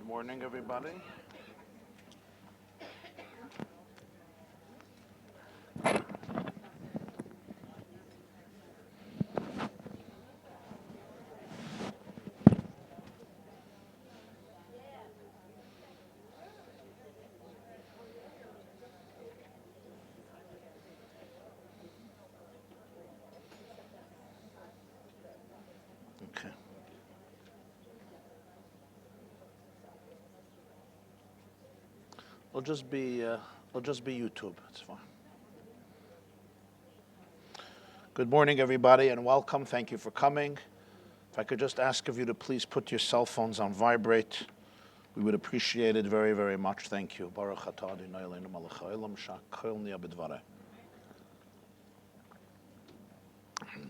Morning, everybody. Okay. It'll just be YouTube. It's fine. Good morning, everybody, and welcome. Thank you for coming. If I could just ask of you to please put your cell phones on vibrate, we would appreciate it very, very much. Thank you. Baruch atah Adonai Eloheinu melech haolam shehakol niyeh b'dvareh. Okay.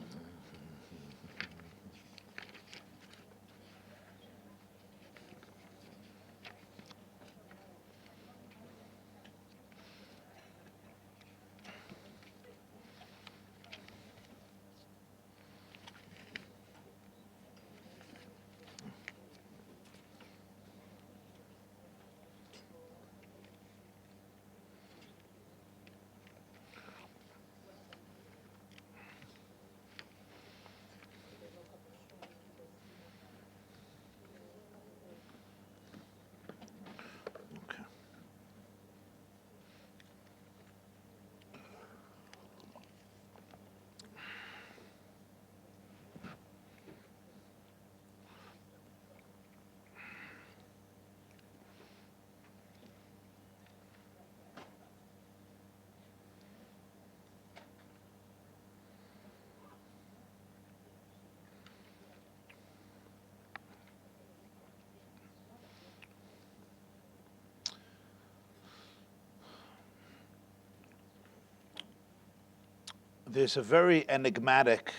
There's a very enigmatic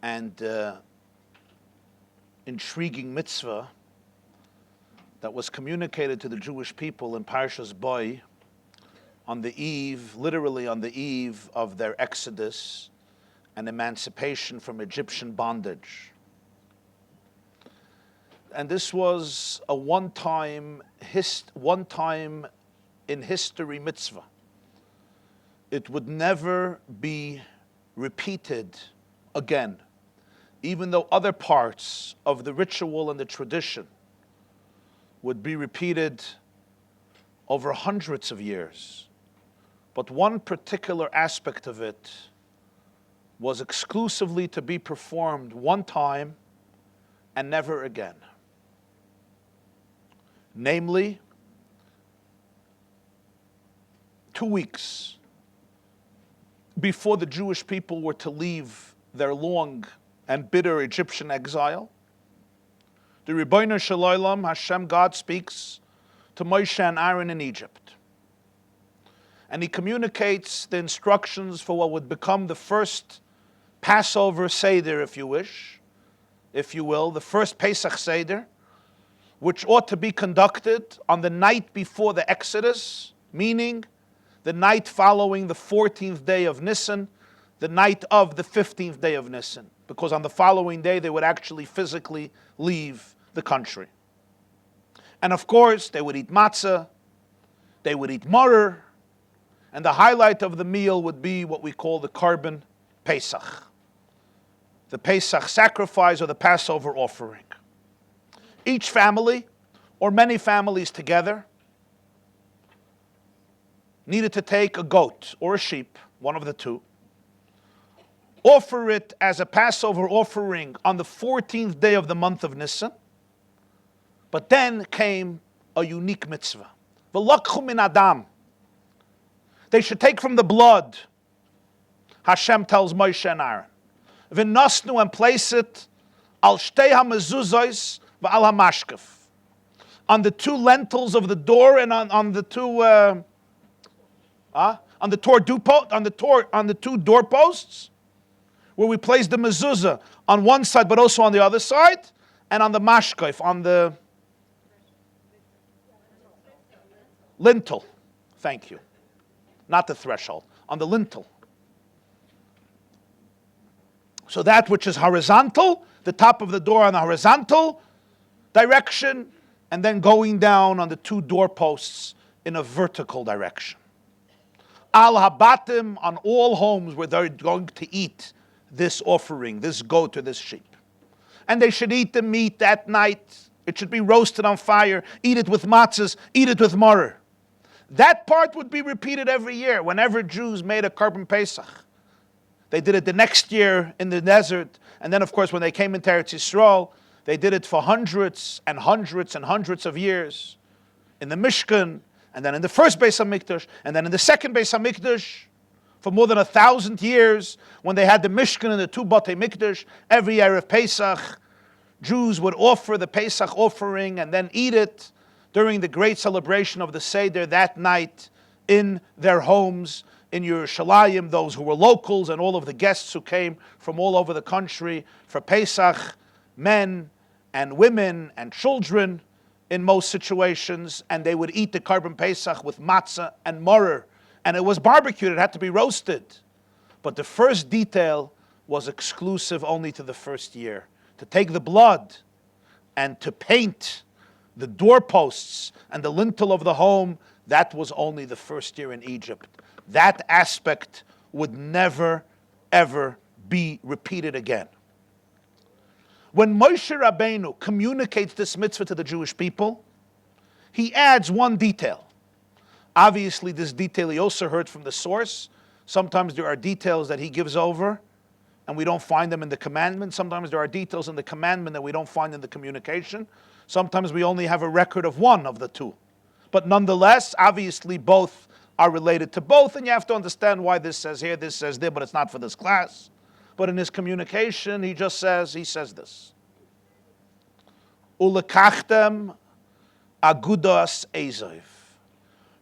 and intriguing mitzvah that was communicated to the Jewish people in Parshas Bo on the eve, literally on the eve of their exodus and emancipation from Egyptian bondage. And this was a one-time in history mitzvah. It would never be repeated again, even though other parts of the ritual and the tradition would be repeated over hundreds of years. But one particular aspect of it was exclusively to be performed one time and never again. Namely, 2 weeks before the Jewish people were to leave their long and bitter Egyptian exile, the Ribbono Shel Olam, Hashem, God, speaks to Moshe and Aaron in Egypt. And he communicates the instructions for what would become the first Passover Seder, if you will, the first Pesach Seder, which ought to be conducted on the night before the Exodus, meaning the night following the 14th day of Nisan, the night of the 15th day of Nisan, because on the following day they would actually physically leave the country. And of course, they would eat matzah, they would eat maror, and the highlight of the meal would be what we call the Korban Pesach, the Pesach sacrifice or the Passover offering. Each family, or many families together, needed to take a goat or a sheep, one of the two, offer it as a Passover offering on the 14th day of the month of Nisan. But then came a unique mitzvah. V'lakchu min adam. They should take from the blood, Hashem tells Moshe and Aaron. V'nasnu, and place it al shtei hamezuzos v'al hamashkef, on the two lentils of the door and on the two on the two doorposts, where we place the mezuzah on one side but also on the other side, and on the mashkef, on the lintel. Thank you. Not the threshold, on the lintel. So that which is horizontal, the top of the door on the horizontal direction, and then going down on the two doorposts in a vertical direction. Al habatim, on all homes where they're going to eat this offering, this goat or this sheep. And they should eat the meat that night. It should be roasted on fire. Eat it with matzahs. Eat it with maror. That part would be repeated every year whenever Jews made a Korban Pesach. They did it the next year in the desert. And then, of course, when they came into Eretz Yisrael, they did it for hundreds and hundreds and hundreds of years in the Mishkan, and then in the first Beis HaMikdash, and then in the second Beis HaMikdash. For more than 1,000 years, when they had the Mishkan and the two Batei Mikdash, every Erev Pesach, Jews would offer the Pesach offering and then eat it during the great celebration of the Seder that night in their homes in Yerushalayim, those who were locals and all of the guests who came from all over the country for Pesach, men and women and children in most situations, and they would eat the Korban Pesach with matzah and maror. And it was barbecued, it had to be roasted. But the first detail was exclusive only to the first year. To take the blood and to paint the doorposts and the lintel of the home, that was only the first year in Egypt. That aspect would never, ever be repeated again. When Moshe Rabbeinu communicates this mitzvah to the Jewish people, he adds one detail. Obviously, this detail he also heard from the source. Sometimes there are details that he gives over, and we don't find them in the commandment. Sometimes there are details in the commandment that we don't find in the communication. Sometimes we only have a record of one of the two. But nonetheless, obviously, both are related to both, and you have to understand why this says here, this says there, but it's not for this class. But in his communication, he says this. Ulekachtem agudas Ezoiv.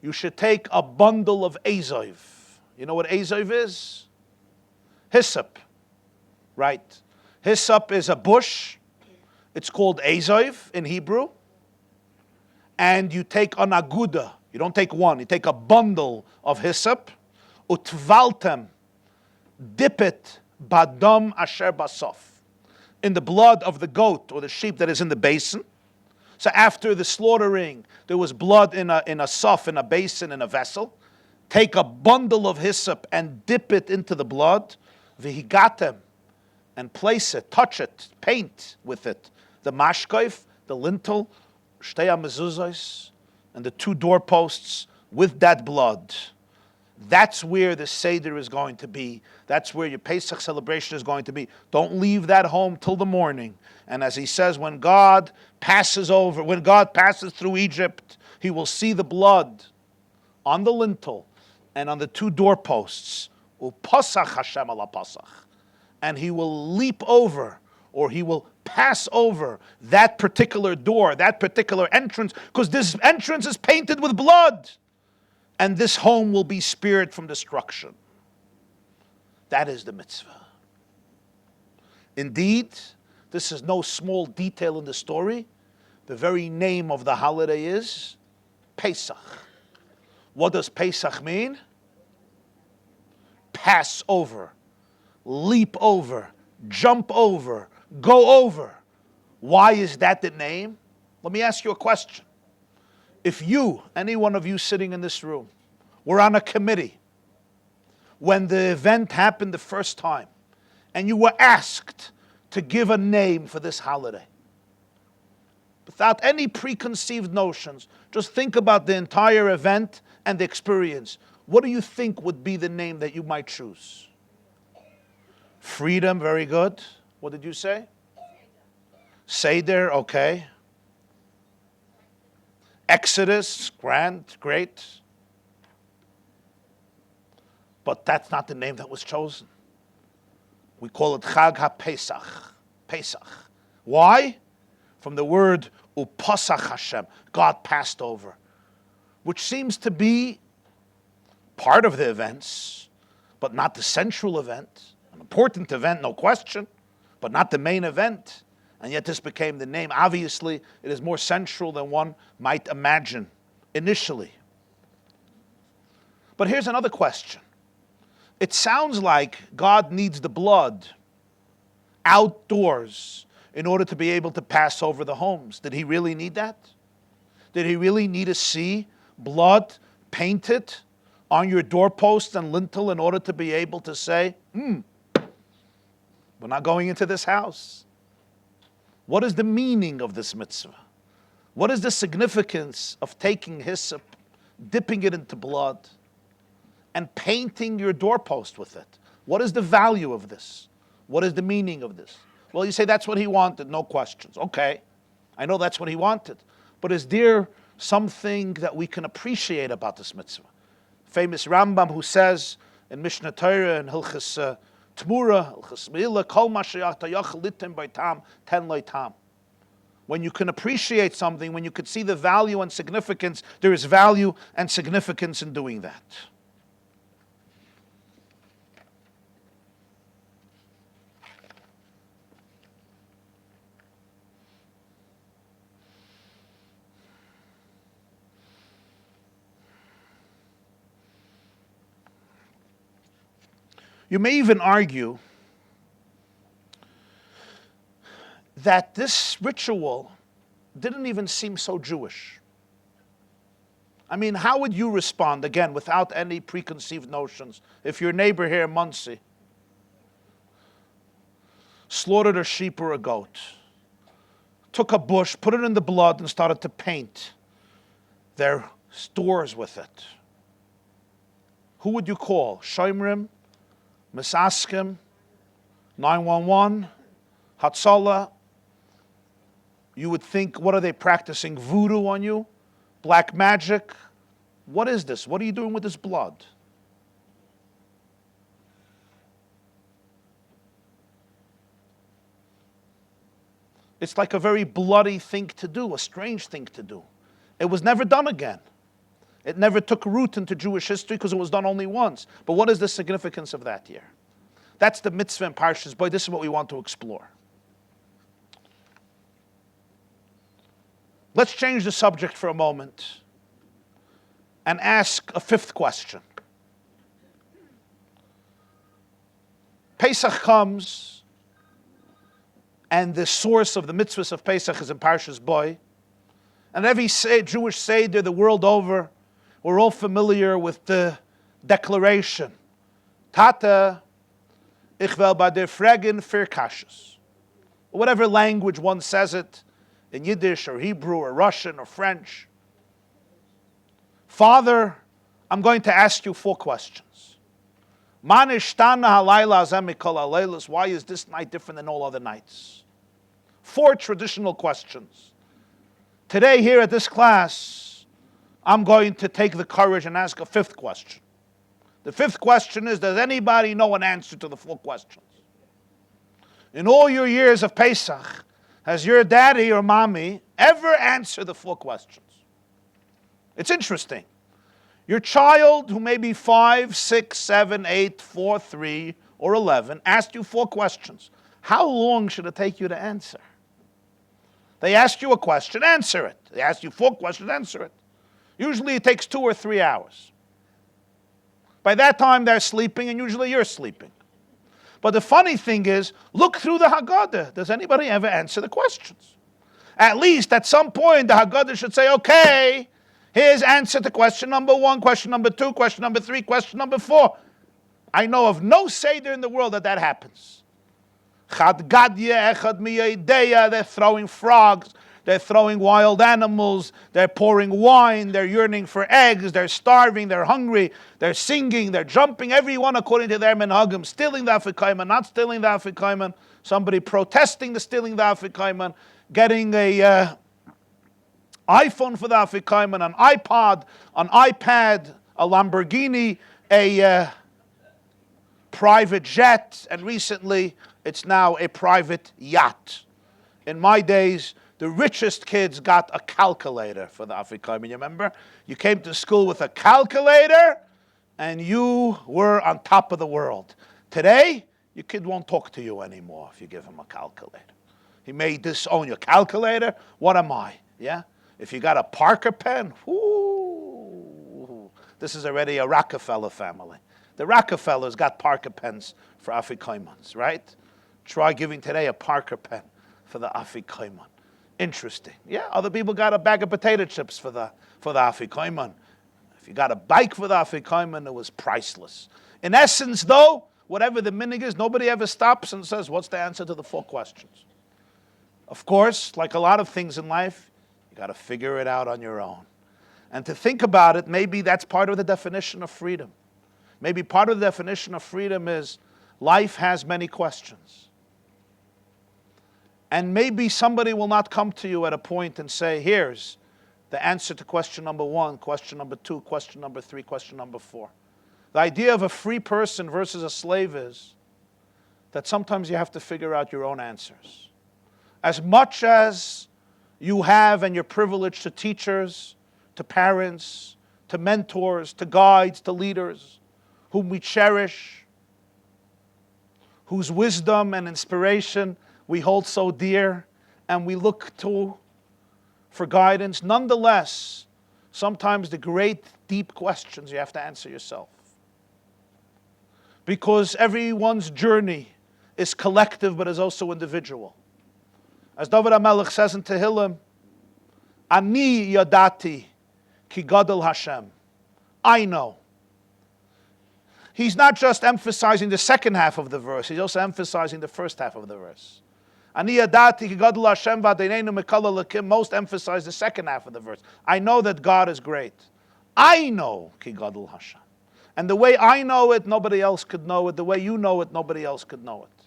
You should take a bundle of Ezoiv. You know what Ezoiv is? Hyssop, right? Hyssop is a bush. It's called Ezoiv in Hebrew. And you take an aguda. You don't take one. You take a bundle of hyssop. Utvaltem. Dip it. Badam asher basof. In the blood of the goat or the sheep that is in the basin. So after the slaughtering, there was blood in a sof, in a basin, in a vessel. Take a bundle of hyssop and dip it into the blood. Vihigatem. And place it, touch it, paint with it. The mashkaif, the lintel, shtei mezuzos, and the two doorposts with that blood. That's where the Seder is going to be. That's where your Pesach celebration is going to be. Don't leave that home till the morning. And as he says, when God passes through Egypt, he will see the blood on the lintel and on the two doorposts. Upasach Hashem ala pasach. And he will leap over, or he will pass over that particular door, that particular entrance, because this entrance is painted with blood. And this home will be spared from destruction. That is the mitzvah. Indeed, this is no small detail in the story. The very name of the holiday is Pesach. What does Pesach mean? Pass over, leap over, jump over, go over. Why is that the name? Let me ask you a question. If you, any one of you sitting in this room, were on a committee when the event happened the first time, and you were asked to give a name for this holiday, without any preconceived notions, just think about the entire event and the experience. What do you think would be the name that you might choose? Freedom, very good. What did you say? Seder, okay. Exodus, great. But that's not the name that was chosen. We call it Chag HaPesach, Pesach. Why? From the word Upasach Hashem, God passed over, which seems to be part of the events, but not the central event. An important event, no question, but not the main event. And yet this became the name. Obviously, it is more central than one might imagine initially. But here's another question. It sounds like God needs the blood outdoors in order to be able to pass over the homes. Did he really need that? Did he really need to see blood painted on your doorpost and lintel in order to be able to say, we're not going into this house? What is the meaning of this mitzvah? What is the significance of taking hyssop, dipping it into blood, and painting your doorpost with it? What is the value of this? What is the meaning of this? Well, you say that's what he wanted, no questions. Okay, I know that's what he wanted. But is there something that we can appreciate about this mitzvah? Famous Rambam who says in Mishnah Torah and Hilchas Tmura, Hilchas Meila, Kol Mashiach Tayach Litim Baitam Ten Leitam. When you can appreciate something, when you can see the value and significance, there is value and significance in doing that. You may even argue that this ritual didn't even seem so Jewish. I mean, how would you respond, again, without any preconceived notions, if your neighbor here in Monsey slaughtered a sheep or a goat, took a bush, put it in the blood, and started to paint their stores with it? Who would you call? Shoimrim? Misaskim? 911? Hatzalah? You would think, what are they practicing? Voodoo on you? Black magic? What is this? What are you doing with this blood? It's like a very bloody thing to do, a strange thing to do. It was never done again. It never took root into Jewish history because it was done only once. But what is the significance of that here? That's the mitzvah in Parshas Bo. This is what we want to explore. Let's change the subject for a moment and ask a fifth question. Pesach comes, and the source of the mitzvahs of Pesach is in Parshas Bo. And every Jewish Seder the world over, we're all familiar with the declaration, Tata, ich will bei dir fragen für Kashrus. Whatever language one says it, in Yiddish or Hebrew or Russian or French. Father, I'm going to ask you 4 questions. Why is this night different than all other nights? 4 traditional questions. Today here at this class, I'm going to take the courage and ask a 5th question. The 5th question is, does anybody know an answer to the 4 questions? In all your years of Pesach, has your daddy or mommy ever answered the 4 questions? It's interesting. Your child, who may be 5, 6, 7, 8, 4, 3, or 11, asked you 4 questions. How long should it take you to answer? They ask you a question, answer it. They ask you 4 questions, answer it. Usually it takes 2 or 3 hours. By that time they're sleeping, and usually you're sleeping. But the funny thing is, look through the Haggadah. Does anybody ever answer the questions? At least at some point the Haggadah should say, okay, here's answer to question number 1, question number 2, question number 3, question number 4. I know of no Seder in the world that happens. Chad Gadya, Echad Miyadeya, they're throwing frogs, they're throwing wild animals, they're pouring wine, they're yearning for eggs, they're starving, they're hungry, they're singing, they're jumping, everyone according to their minhagim, stealing the Afikoman, not stealing the Afikoman, somebody protesting the stealing the Afikoman, getting a iPhone for the Afikoman, an iPod, an iPad, a Lamborghini, a private jet, and recently it's now a private yacht. In my days, the richest kids got a calculator for the Afikoman. You remember? You came to school with a calculator, and you were on top of the world. Today, your kid won't talk to you anymore if you give him a calculator. He may disown your calculator. What am I? Yeah? If you got a Parker pen, whoo, this is already a Rockefeller family. The Rockefellers got Parker pens for Afikomans, right? Try giving today a Parker pen for the Afikoman. Interesting. Yeah, other people got a bag of potato chips for the Afikoman. If you got a bike for the Afikoman, it was priceless. In essence, though, whatever the minig is, nobody ever stops and says, what's the answer to the 4 questions? Of course, like a lot of things in life, you got to figure it out on your own. And to think about it, maybe that's part of the definition of freedom. Maybe part of the definition of freedom is life has many questions. And maybe somebody will not come to you at a point and say, here's the answer to question number 1, question number 2, question number 3, question number 4. The idea of a free person versus a slave is that sometimes you have to figure out your own answers. As much as you have and you're privileged to teachers, to parents, to mentors, to guides, to leaders, whom we cherish, whose wisdom and inspiration we hold so dear and we look to for guidance. Nonetheless, sometimes the great, deep questions you have to answer yourself. Because everyone's journey is collective but is also individual. As David HaMelech says in Tehillim, Ani yadati ki gadol Hashem. I know. He's not just emphasizing the second half of the verse, he's also emphasizing the first half of the verse. Ani yadati ki gadol Hashem v'adeneinu mikol elokim. Most emphasize the second half of the verse. I know that God is great. I know ki gadol Hashem. And the way I know it, nobody else could know it. The way you know it, nobody else could know it.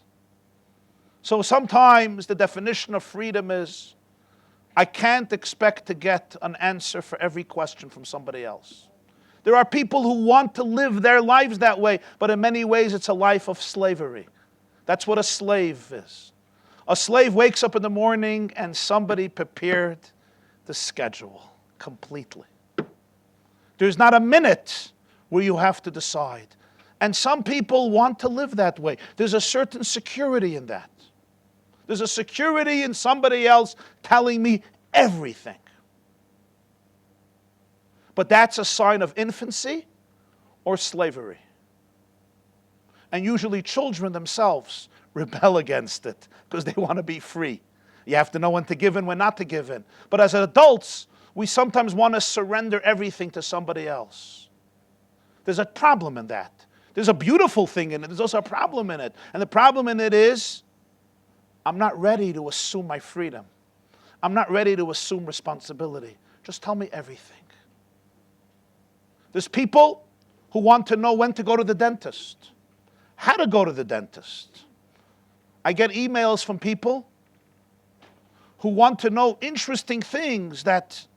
So sometimes the definition of freedom is, I can't expect to get an answer for every question from somebody else. There are people who want to live their lives that way, but in many ways it's a life of slavery. That's what a slave is. A slave wakes up in the morning and somebody prepared the schedule completely. There's not a minute where you have to decide. And some people want to live that way. There's a certain security in that. There's a security in somebody else telling me everything. But that's a sign of infancy or slavery. And usually children themselves rebel against it because they want to be free. You have to know when to give in, when not to give in. But as adults, we sometimes want to surrender everything to somebody else. There's a problem in that. There's a beautiful thing in it. There's also a problem in it. And the problem in it is, I'm not ready to assume my freedom. I'm not ready to assume responsibility. Just tell me everything. There's people who want to know when to go to the dentist, how to go to the dentist. I get emails from people who want to know interesting things that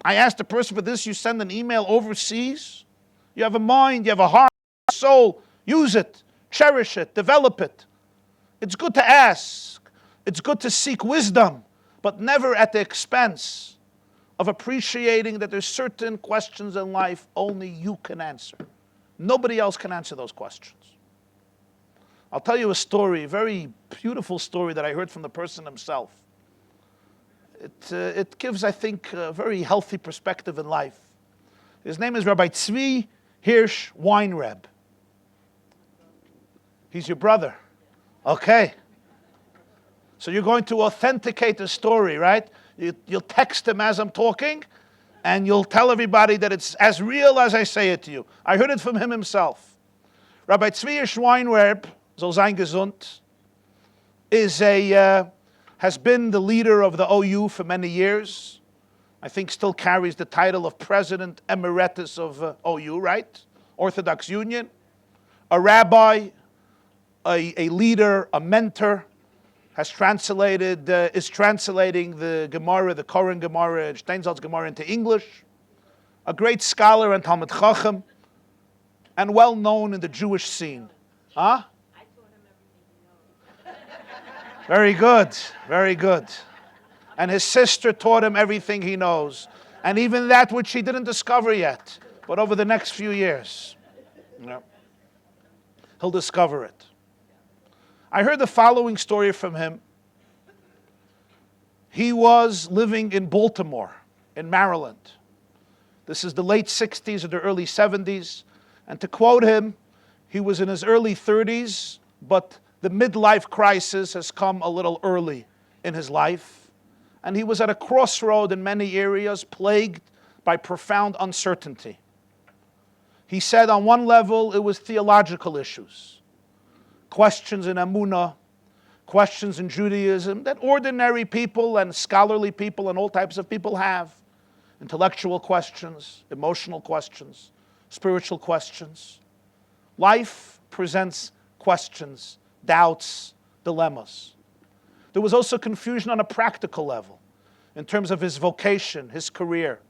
I ask the person for this, you send an email overseas. You have a mind, you have a heart, soul, use it, cherish it, develop it. It's good to ask. It's good to seek wisdom, but never at the expense of appreciating that there's certain questions in life only you can answer. Nobody else can answer those questions. I'll tell you a story, a very beautiful story that I heard from the person himself. It gives, I think, a very healthy perspective in life. His name is Rabbi Tzvi Hirsch Weinreb. He's your brother. Okay. So you're going to authenticate the story, right? You'll text him as I'm talking, and you'll tell everybody that it's as real as I say it to you. I heard it from him himself. Rabbi Tzvi Hirsch Weinreb, soll sein gesund, has been the leader of the OU for many years. I think still carries the title of President Emeritus of OU, right? Orthodox Union. A rabbi, a leader, a mentor, is translating the Gemara, the Koren Gemara, Steinsaltz Gemara into English. A great scholar and Talmud Chacham, and well known in the Jewish scene. Huh? Very good, very good. And his sister taught him everything he knows. And even that which he didn't discover yet. But over the next few years, he'll discover it. I heard the following story from him. He was living in Baltimore, in Maryland. This is the late 60s or the early 70s. And to quote him, he was in his early 30s, but the midlife crisis has come a little early in his life. and he was at a crossroad in many areas, plagued by profound uncertainty. He said on one level it was theological issues, questions in Emunah, questions in Judaism that ordinary people and scholarly people and all types of people have. Intellectual questions, emotional questions, spiritual questions. Life presents questions, doubts, dilemmas. There was also confusion on a practical level in terms of his vocation, his career.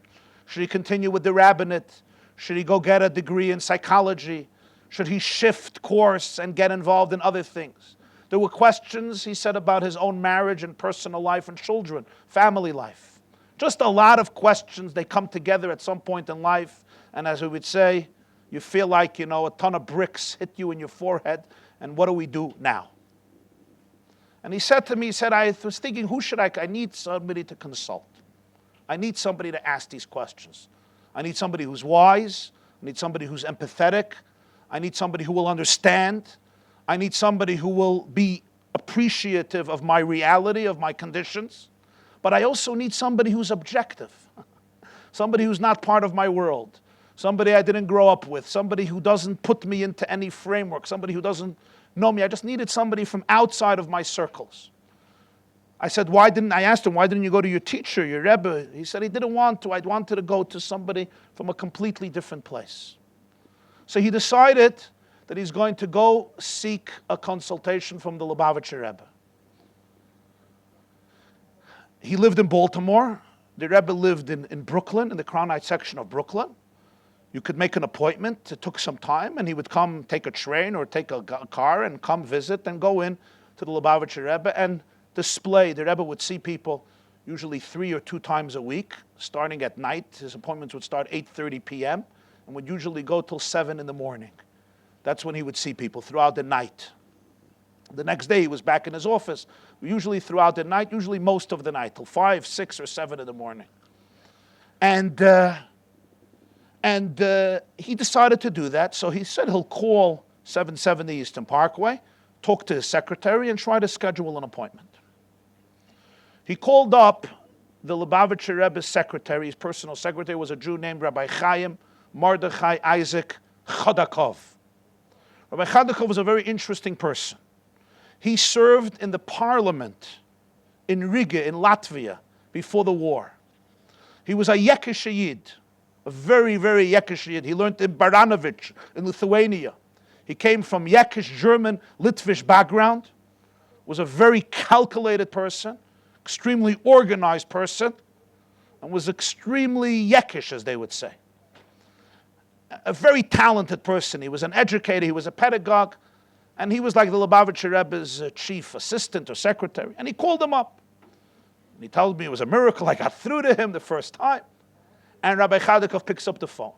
Should he continue with the rabbinate? Should he go get a degree in psychology? Should he shift course and get involved in other things? There were questions, he said, about his own marriage and personal life and children, family life. Just a lot of questions. They come together at some point in life, and as we would say, you feel like, a ton of bricks hit you in your forehead, and what do we do now? And he said to me, I was thinking, who should I need somebody to consult. I need somebody to ask these questions. I need somebody who's wise. I need somebody who's empathetic. I need somebody who will understand. I need somebody who will be appreciative of my reality, of my conditions. But I also need somebody who's objective. Somebody who's not part of my world. Somebody I didn't grow up with. Somebody who doesn't put me into any framework. Somebody who doesn't know me. I just needed somebody from outside of my circles. I said, I asked him, why didn't you go to your teacher, your Rebbe? He said he didn't want to. I wanted to go to somebody from a completely different place. So he decided that he's going to go seek a consultation from the Lubavitcher Rebbe. He lived in Baltimore. The Rebbe lived in Brooklyn, in the Crown Heights section of Brooklyn. You could make an appointment. It took some time, and he would come take a train or take a car and come visit and go in to the Lubavitcher Rebbe and display. The Rebbe would see people usually 3 or 2 times a week, starting at night. His appointments would start 8:30 p.m. and would usually go till 7 in the morning. That's when he would see people throughout the night. The next day he was back in his office, usually throughout the night, usually most of the night, till 5, 6, or 7 in the morning. And he decided to do that, so he said he'll call 770 Eastern Parkway, talk to his secretary, and try to schedule an appointment. He called up the Lubavitcher Rebbe's secretary. His personal secretary was a Jew named Rabbi Chaim Mordechai Isaac Chodakov. Rabbi Chodakov was a very interesting person. He served in the parliament in Riga, in Latvia, before the war. He was a Yekish Yid, a very, very Yekish Yid. He learned in Baranovich, in Lithuania. He came from Yekish, German, Litvish background, was a very calculated person, extremely organized person, and was extremely Yekish, as they would say. A very talented person. He was an educator, he was a pedagogue, and he was like the Lubavitcher Rebbe's chief assistant or secretary. And he called him up. And he told me it was a miracle. I got through to him the first time. And Rabbi Chodakov picks up the phone.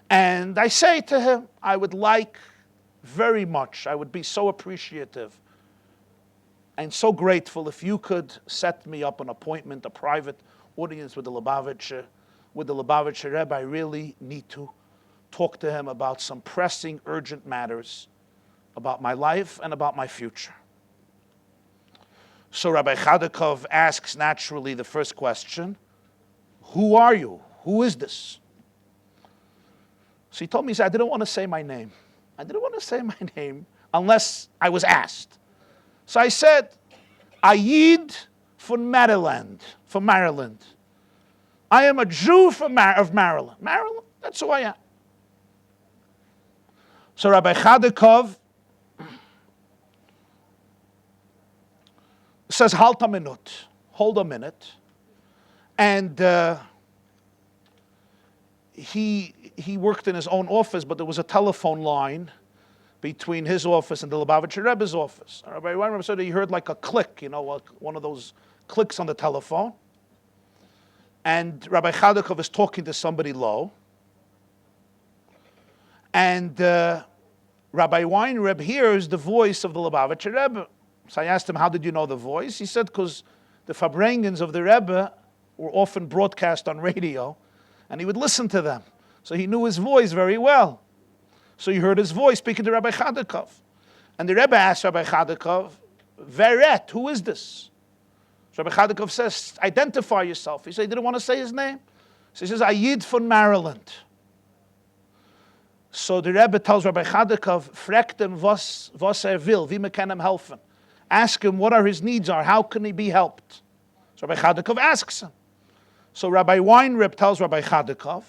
And I say to him, I would like very much, I would be so appreciative and so grateful if you could set me up an appointment, a private audience with the Lubavitcher Rebbe. I really need to talk to him about some pressing, urgent matters about my life and about my future. So Rabbi Chodakov asks naturally the first question, who are you? Who is this? So he told me, I didn't want to say my name. I didn't want to say my name unless I was asked. So I said, Ayid from Maryland. I am a Jew of Maryland. Maryland, that's who I am. So Rabbi Chodakov says, halt a minute, hold a minute. And he worked in his own office, but there was a telephone line between his office and the Lubavitcher Rebbe's office. Rabbi Weinberg said he heard like a click, one of those clicks on the telephone. And Rabbi Chodakov is talking to somebody low. And Rabbi Weinreb hears the voice of the Lubavitcher Rebbe. So I asked him, how did you know the voice? He said, because the Farbrengens of the Rebbe were often broadcast on radio, and he would listen to them. So he knew his voice very well. So he heard his voice speaking to Rabbi Chodakov. And the Rebbe asked Rabbi Chodakov, Veret, who is this? So Rabbi Chadikov says, identify yourself. He said he didn't want to say his name. So he says, Ayid from Maryland. So the Rebbe tells Rabbi Chadikov, fragt him was will, wie man kann ihm helfen. Ask him what his needs are, how can he be helped? So Rabbi Chadikov asks him. So Rabbi Weinreb tells Rabbi Chadikov,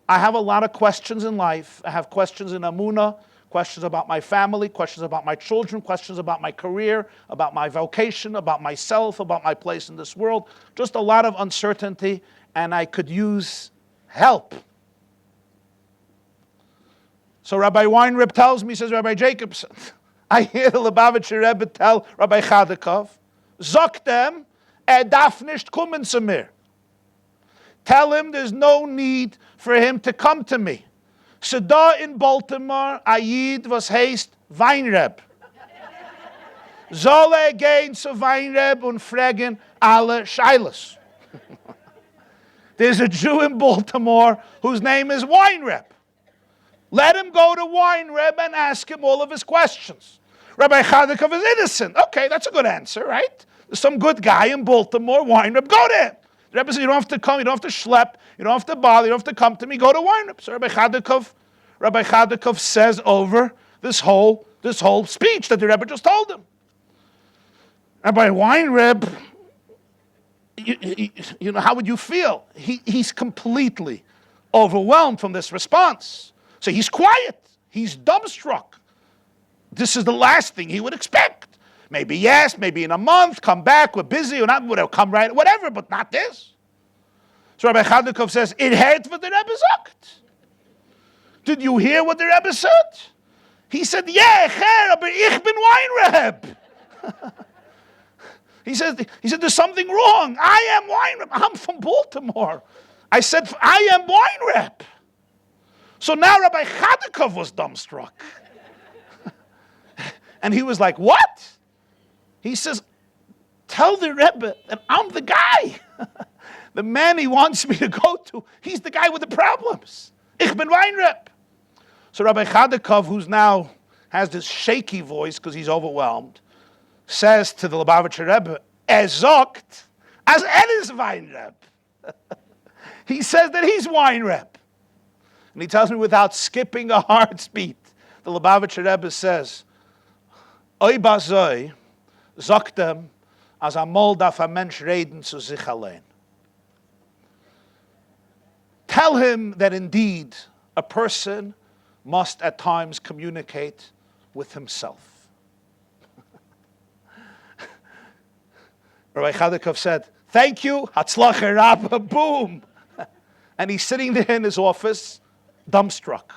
I have a lot of questions in life. I have questions in Amunah, questions about my family, questions about my children, questions about my career, about my vocation, about myself, about my place in this world. Just a lot of uncertainty, and I could use help. So Rabbi Weinreb tells me, says Rabbi Jacobson, I hear the Lubavitcher Rebbe tell Rabbi Chadikov, Zok dem, darf nicht kommen zu mir. Tell him there's no need for him to come to me. So da in Baltimore, Ayid was heißt Weinreb. Soll gehen zu Weinreb und fragen alle Scheiles. There's a Jew in Baltimore whose name is Weinreb. Let him go to Weinreb and ask him all of his questions. Rabbi Chadikov is innocent. Okay, that's a good answer, right? There's some good guy in Baltimore, Weinreb, go to him. The Rebbe said, you don't have to come, you don't have to schlep, you don't have to bother, you don't have to come to me, go to Weinreb. So Rabbi Chadikov says over this whole speech that the Rebbe just told him. Rabbi Weinreb, you know, how would you feel? He's completely overwhelmed from this response. So he's quiet, he's dumbstruck. This is the last thing he would expect. Maybe yes, maybe in a month, come back, we're busy, or not, whatever, come right, whatever, but not this. So Rabbi Chadikov says, it heard what the Rebbe sagt. Did you hear what the Rebbe said? He said, yeah, aber ich bin Weinreb. He said, there's something wrong. I am Weinreb. I'm from Baltimore. I said, I am Weinreb. So now Rabbi Chadikov was dumbstruck. And he was like, what? He says, tell the Rebbe that I'm the guy. The man he wants me to go to, he's the guy with the problems. Ich bin Weinreb. So Rabbi Chadikov, who's now has this shaky voice because he's overwhelmed, says to the Lubavitcher Rebbe, sagt, as is Weinreb. He says that he's Weinreb. And he tells me without skipping a heartbeat, the Lubavitcher Rebbe says, Oi bazoi, sagt as amol darf a mensch reden zu sich allein. Tell him that indeed a person must at times communicate with himself. Rabbi Chadikov said, thank you, Hatzlacha Rabba, boom. And he's sitting there in his office, dumbstruck.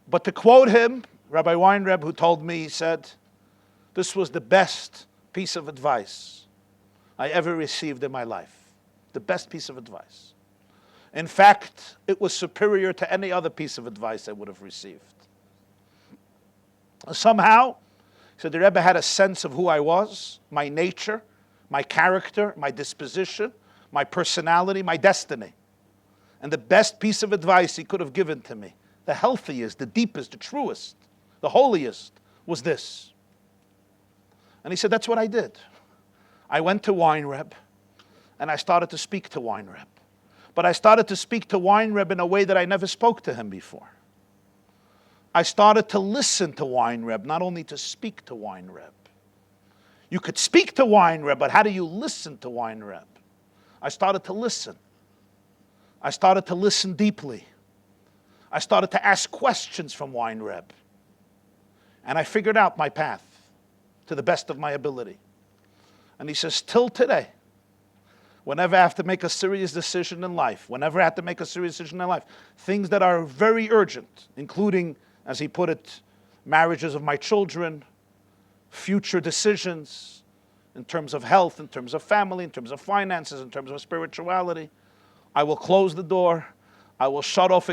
But to quote him, Rabbi Weinreb, who told me, he said, this was the best piece of advice I ever received in my life. The best piece of advice. In fact, it was superior to any other piece of advice I would have received. Somehow, so the Rebbe had a sense of who I was, my nature, my character, my disposition, my personality, my destiny. And the best piece of advice he could have given to me, the healthiest, the deepest, the truest, the holiest, was this. And he said, that's what I did. I went to Weinreb, and I started to speak to Weinreb. But I started to speak to Weinreb in a way that I never spoke to him before. I started to listen to Weinreb, not only to speak to Weinreb. You could speak to Weinreb, but how do you listen to Weinreb? I started to listen. I started to listen deeply. I started to ask questions from Weinreb. And I figured out my path to the best of my ability. And he says, till today, whenever I have to make a serious decision in life, things that are very urgent, including, as he put it, marriages of my children, future decisions in terms of health, in terms of family, in terms of finances, in terms of spirituality, I will close the door, I will shut off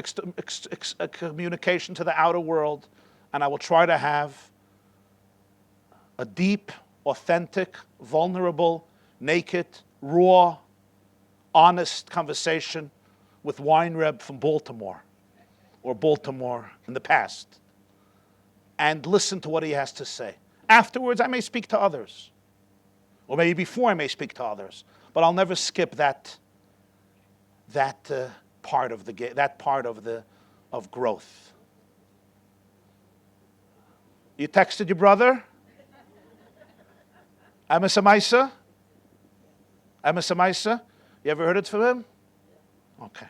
communication to the outer world, and I will try to have a deep, authentic, vulnerable, naked, raw, honest conversation with Weinreb from Baltimore, or Baltimore in the past, and listen to what he has to say, Afterwards, I may speak to others. Or maybe before I may speak to others. But I'll never skip that part of growth. You texted your brother? Amos Amaisa? Amos Amaisa? You ever heard it from him? Okay.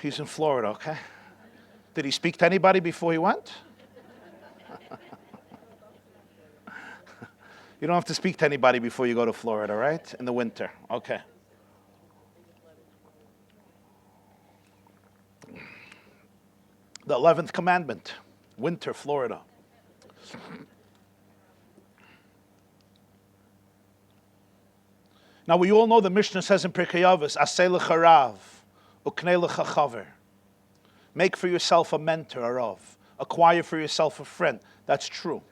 He's in Florida, okay? Did he speak to anybody before he went? You don't have to speak to anybody before you go to Florida, right? In the winter, okay. The 11th commandment, winter, Florida. Now we all know the Mishnah says in Pirkei Avos, Aseh l'charav, uknei l'chachaver. Make for yourself a mentor, a rav. Acquire for yourself a friend. That's true.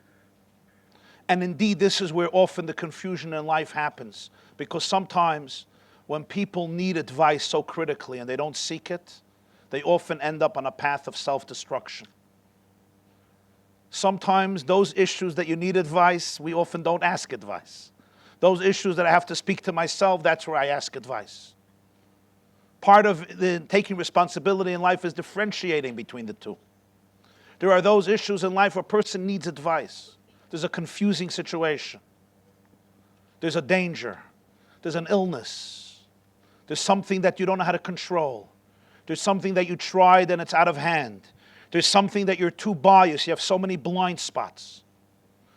And indeed, this is where often the confusion in life happens. Because sometimes when people need advice so critically and they don't seek it, they often end up on a path of self-destruction. Sometimes those issues that you need advice, we often don't ask advice. Those issues that I have to speak to myself, that's where I ask advice. Part of the taking responsibility in life is differentiating between the two. There are those issues in life where a person needs advice. There's a confusing situation. There's a danger. There's an illness. There's something that you don't know how to control. There's something that you tried and it's out of hand. There's something that you're too biased. You have so many blind spots.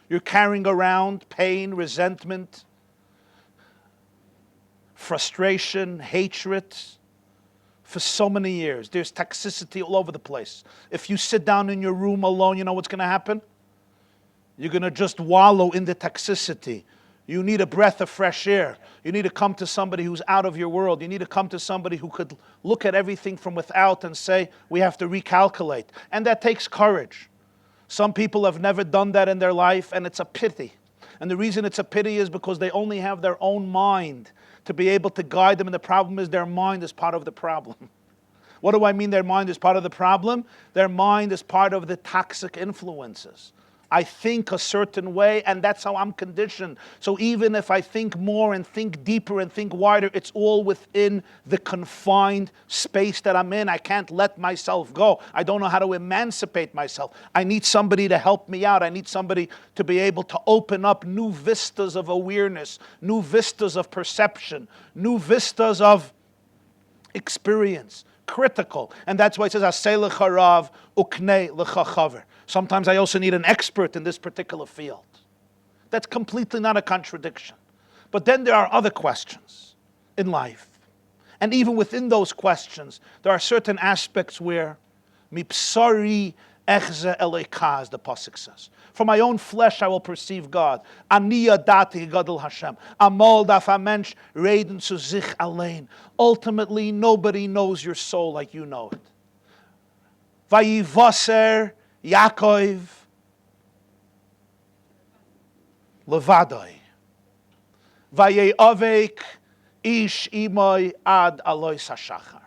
You're carrying around pain, resentment, frustration, hatred for so many years. There's toxicity all over the place. If you sit down in your room alone, you know what's going to happen? You're going to just wallow in the toxicity. You need a breath of fresh air. You need to come to somebody who's out of your world. You need to come to somebody who could look at everything from without and say, we have to recalculate. And that takes courage. Some people have never done that in their life, and it's a pity. And the reason it's a pity is because they only have their own mind to be able to guide them, and the problem is their mind is part of the problem. What do I mean their mind is part of the problem? Their mind is part of the toxic influences. I think a certain way, and that's how I'm conditioned. So even if I think more and think deeper and think wider, it's all within the confined space that I'm in. I can't let myself go. I don't know how to emancipate myself. I need somebody to help me out. I need somebody to be able to open up new vistas of awareness, new vistas of perception, new vistas of experience. Critical. And that's why it says, Aseh l'charav uknei l'chachaver. Sometimes I also need an expert in this particular field. That's completely not a contradiction. But then there are other questions in life. And even within those questions, there are certain aspects where mipsari echze eleika, as the pasuk says. From my own flesh I will perceive God. Ani yadati gadol Hashem. Amol daf hamensh reden zu sich allein. Ultimately, nobody knows your soul like you know it. Vayivaser Yaakov levadai. Vayeavek ish imoi ad alois hashachar.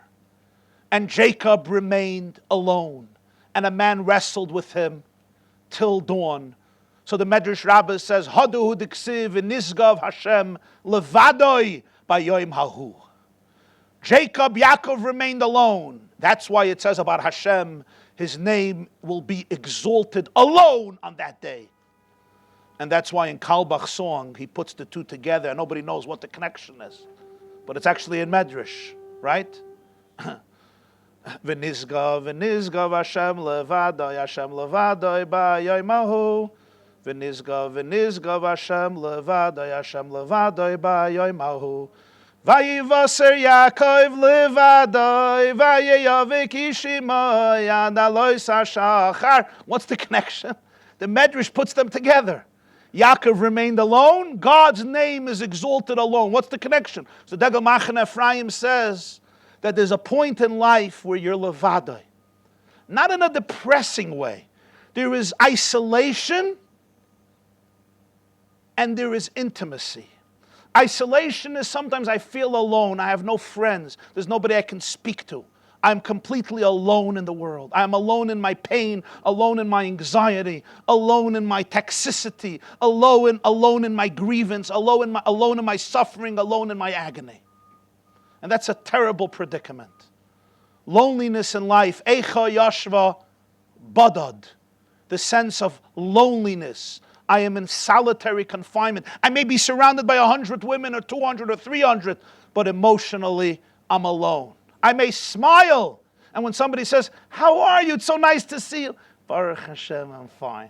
And Jacob remained alone, and a man wrestled with him till dawn. So the Medrash Rabbah says, Hadu diksiv nisgav Hashem levadoi bayoim hahu. Jacob, Yaakov remained alone. That's why it says about Hashem, his name will be exalted alone on that day. And that's why in Kalbach's song, he puts the two together, and nobody knows what the connection is. But it's actually in Medrash, right? V'nizgav Hashem levadoi ba'yoimahu. V'nizgav Hashem levadoi ba'yoimahu. Vayivaser Yaakov levadoi vayeyavik ishimoy ad alois hashachar. What's the connection? The Medrash puts them together. Yaakov remained alone. God's name is exalted alone. What's the connection? So Degel Machaneh Ephraim says that there's a point in life where you're levadoi. Not in a depressing way. There is isolation and there is intimacy. Isolation is sometimes I feel alone. I have no friends. There's nobody I can speak to. I'm completely alone in the world. I'm alone in my pain, alone in my anxiety, alone in my toxicity, alone in my grievance, alone in my suffering, alone in my agony. And that's a terrible predicament. Loneliness in life, Eicha Yashva Badad, the sense of loneliness. I am in solitary confinement. I may be surrounded by 100 women or 200 or 300, but emotionally I'm alone. I may smile, and when somebody says, "How are you? It's so nice to see you." Baruch Hashem, I'm fine.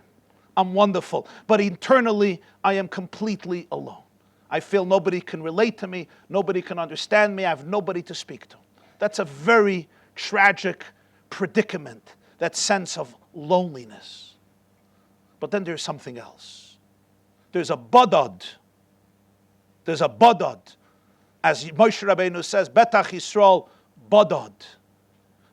I'm wonderful. But internally, I am completely alone. I feel nobody can relate to me, nobody can understand me, I have nobody to speak to. That's a very tragic predicament, that sense of loneliness. But then there's something else. There's a badad. There's a badad. As Moshe Rabbeinu says, Betach Yisrael badad.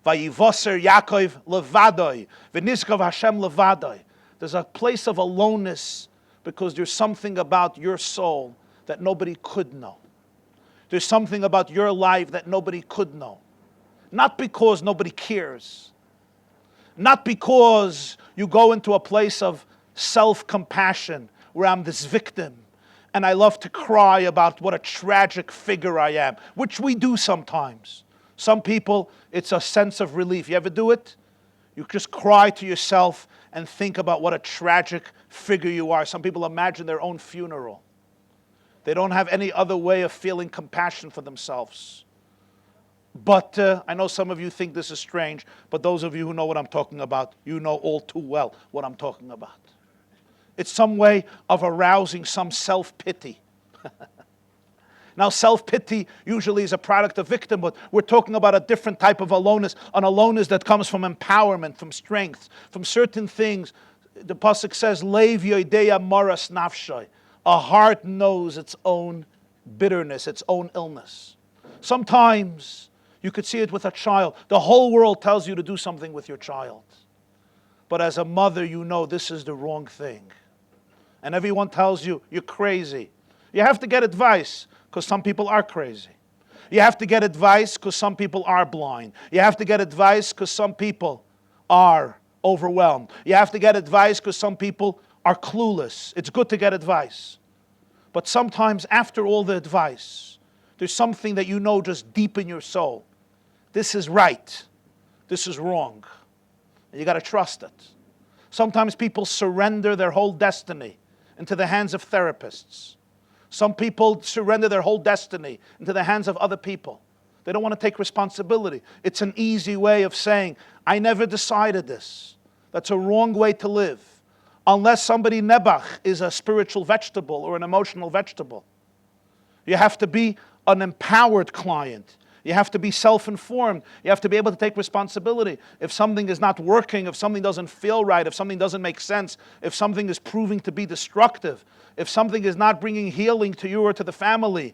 Vayivoser Yaakov levadoi. V'nizkav Hashem levadoi. There's a place of aloneness because there's something about your soul that nobody could know. There's something about your life that nobody could know. Not because nobody cares. Not because you go into a place of self-compassion where I'm this victim and I love to cry about what a tragic figure I am, which we do sometimes. Some people, it's a sense of relief. You ever do it? You just cry to yourself and think about what a tragic figure you are. Some people imagine their own funeral. They don't have any other way of feeling compassion for themselves. But I know some of you think this is strange, but those of you who know what I'm talking about, you know all too well what I'm talking about. It's some way of arousing some self-pity. Now, self-pity usually is a product of victimhood. We're talking about a different type of aloneness, an aloneness that comes from empowerment, from strength, from certain things. The pasuk says, "Leiv yodeya maras nafshay." A heart knows its own bitterness, its own illness. Sometimes you could see it with a child. The whole world tells you to do something with your child. But as a mother, you know this is the wrong thing. And everyone tells you, you're crazy. You have to get advice, because some people are crazy. You have to get advice, because some people are blind. You have to get advice, because some people are overwhelmed. You have to get advice, because some people are clueless. It's good to get advice. But sometimes after all the advice, there's something that you know just deep in your soul. This is right. This is wrong. And you got to trust it. Sometimes people surrender their whole destiny into the hands of therapists. Some people surrender their whole destiny into the hands of other people. They don't want to take responsibility. It's an easy way of saying, I never decided this. That's a wrong way to live. Unless somebody nebach is a spiritual vegetable or an emotional vegetable. You have to be an empowered client. You have to be self-informed. You have to be able to take responsibility. If something is not working, if something doesn't feel right, if something doesn't make sense, if something is proving to be destructive, if something is not bringing healing to you or to the family,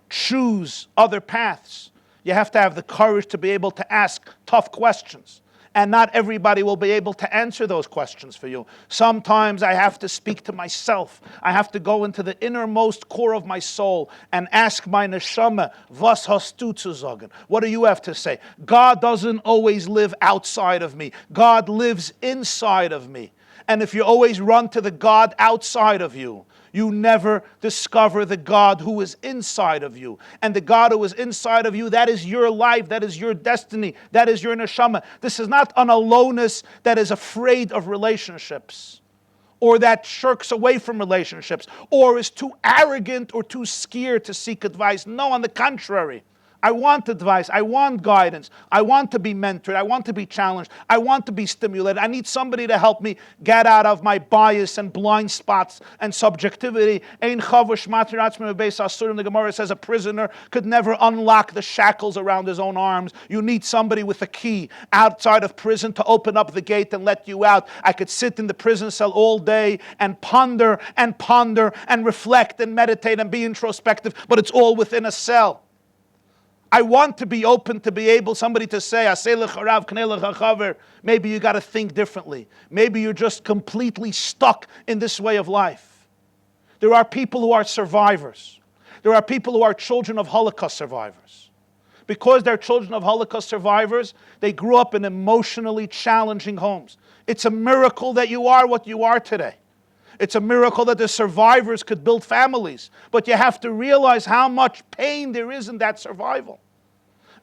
choose other paths. You have to have the courage to be able to ask tough questions. And not everybody will be able to answer those questions for you. Sometimes I have to speak to myself. I have to go into the innermost core of my soul and ask my neshama, was hast du zu sagen? What do you have to say? God doesn't always live outside of me. God lives inside of me. And if you always run to the God outside of you, you never discover the God who is inside of you. And the God who is inside of you, that is your life, that is your destiny, that is your neshama. This is not an aloneness that is afraid of relationships, or that shirks away from relationships, or is too arrogant or too scared to seek advice. No, on the contrary. I want advice. I want guidance. I want to be mentored. I want to be challenged. I want to be stimulated. I need somebody to help me get out of my bias and blind spots and subjectivity. Ein chavush matir atzmei bebeis asurim. The Gemara says a prisoner could never unlock the shackles around his own arms. You need somebody with a key outside of prison to open up the gate and let you out. I could sit in the prison cell all day and ponder and reflect and meditate and be introspective, but it's all within a cell. I want to be open to be able, somebody to say, maybe you got to think differently. Maybe you're just completely stuck in this way of life. There are people who are survivors. There are people who are children of Holocaust survivors. Because they're children of Holocaust survivors, they grew up in emotionally challenging homes. It's a miracle that you are what you are today. It's a miracle that the survivors could build families. But you have to realize how much pain there is in that survival.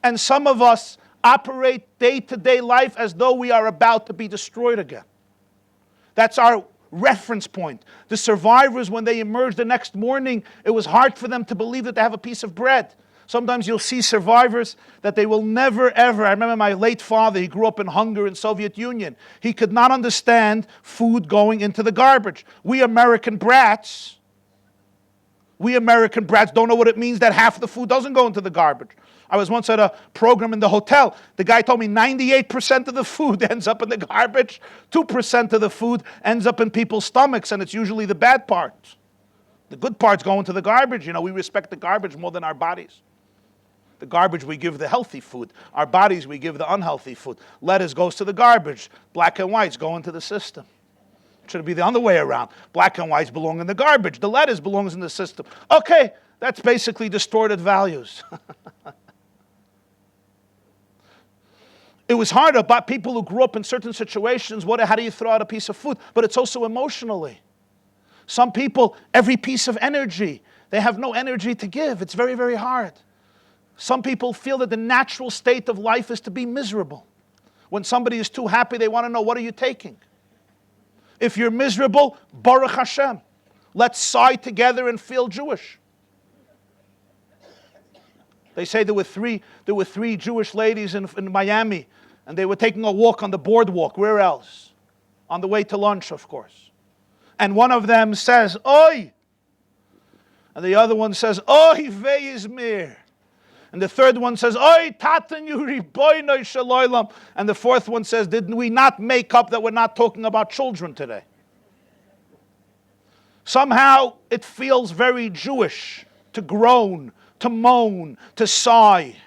And some of us operate day-to-day life as though we are about to be destroyed again. That's our reference point. The survivors, when they emerge the next morning, it was hard for them to believe that they have a piece of bread. Sometimes you'll see survivors that they will never, ever. I remember my late father, he grew up in Hungary and Soviet Union. He could not understand food going into the garbage. We American brats don't know what it means that half the food doesn't go into the garbage. I was once at a program in the hotel. The guy told me 98% of the food ends up in the garbage. 2% of the food ends up in people's stomachs, and it's usually the bad part. The good parts go into the garbage. You know, we respect the garbage more than our bodies. The garbage we give the healthy food. Our bodies we give the unhealthy food. Lettuce goes to the garbage. Black and whites go into the system. It should be the other way around. Black and whites belong in the garbage. The lettuce belongs in the system. Okay, that's basically distorted values. It was hard about people who grew up in certain situations. How do you throw out a piece of food? But it's also emotionally. Some people, every piece of energy, they have no energy to give. It's very, very hard. Some people feel that the natural state of life is to be miserable. When somebody is too happy, they want to know, what are you taking? If you're miserable, Baruch Hashem. Let's sigh together and feel Jewish. They say there were three Jewish ladies in Miami, and they were taking a walk on the boardwalk. Where else? On the way to lunch, of course. And one of them says, "Oi!" And the other one says, "Oi, ve'izmir." And the third one says, "Oi, tatan yuri boinoi shaloilam." And the fourth one says, "Didn't we not make up that we're not talking about children today?" Somehow it feels very Jewish to groan, to moan, to sigh.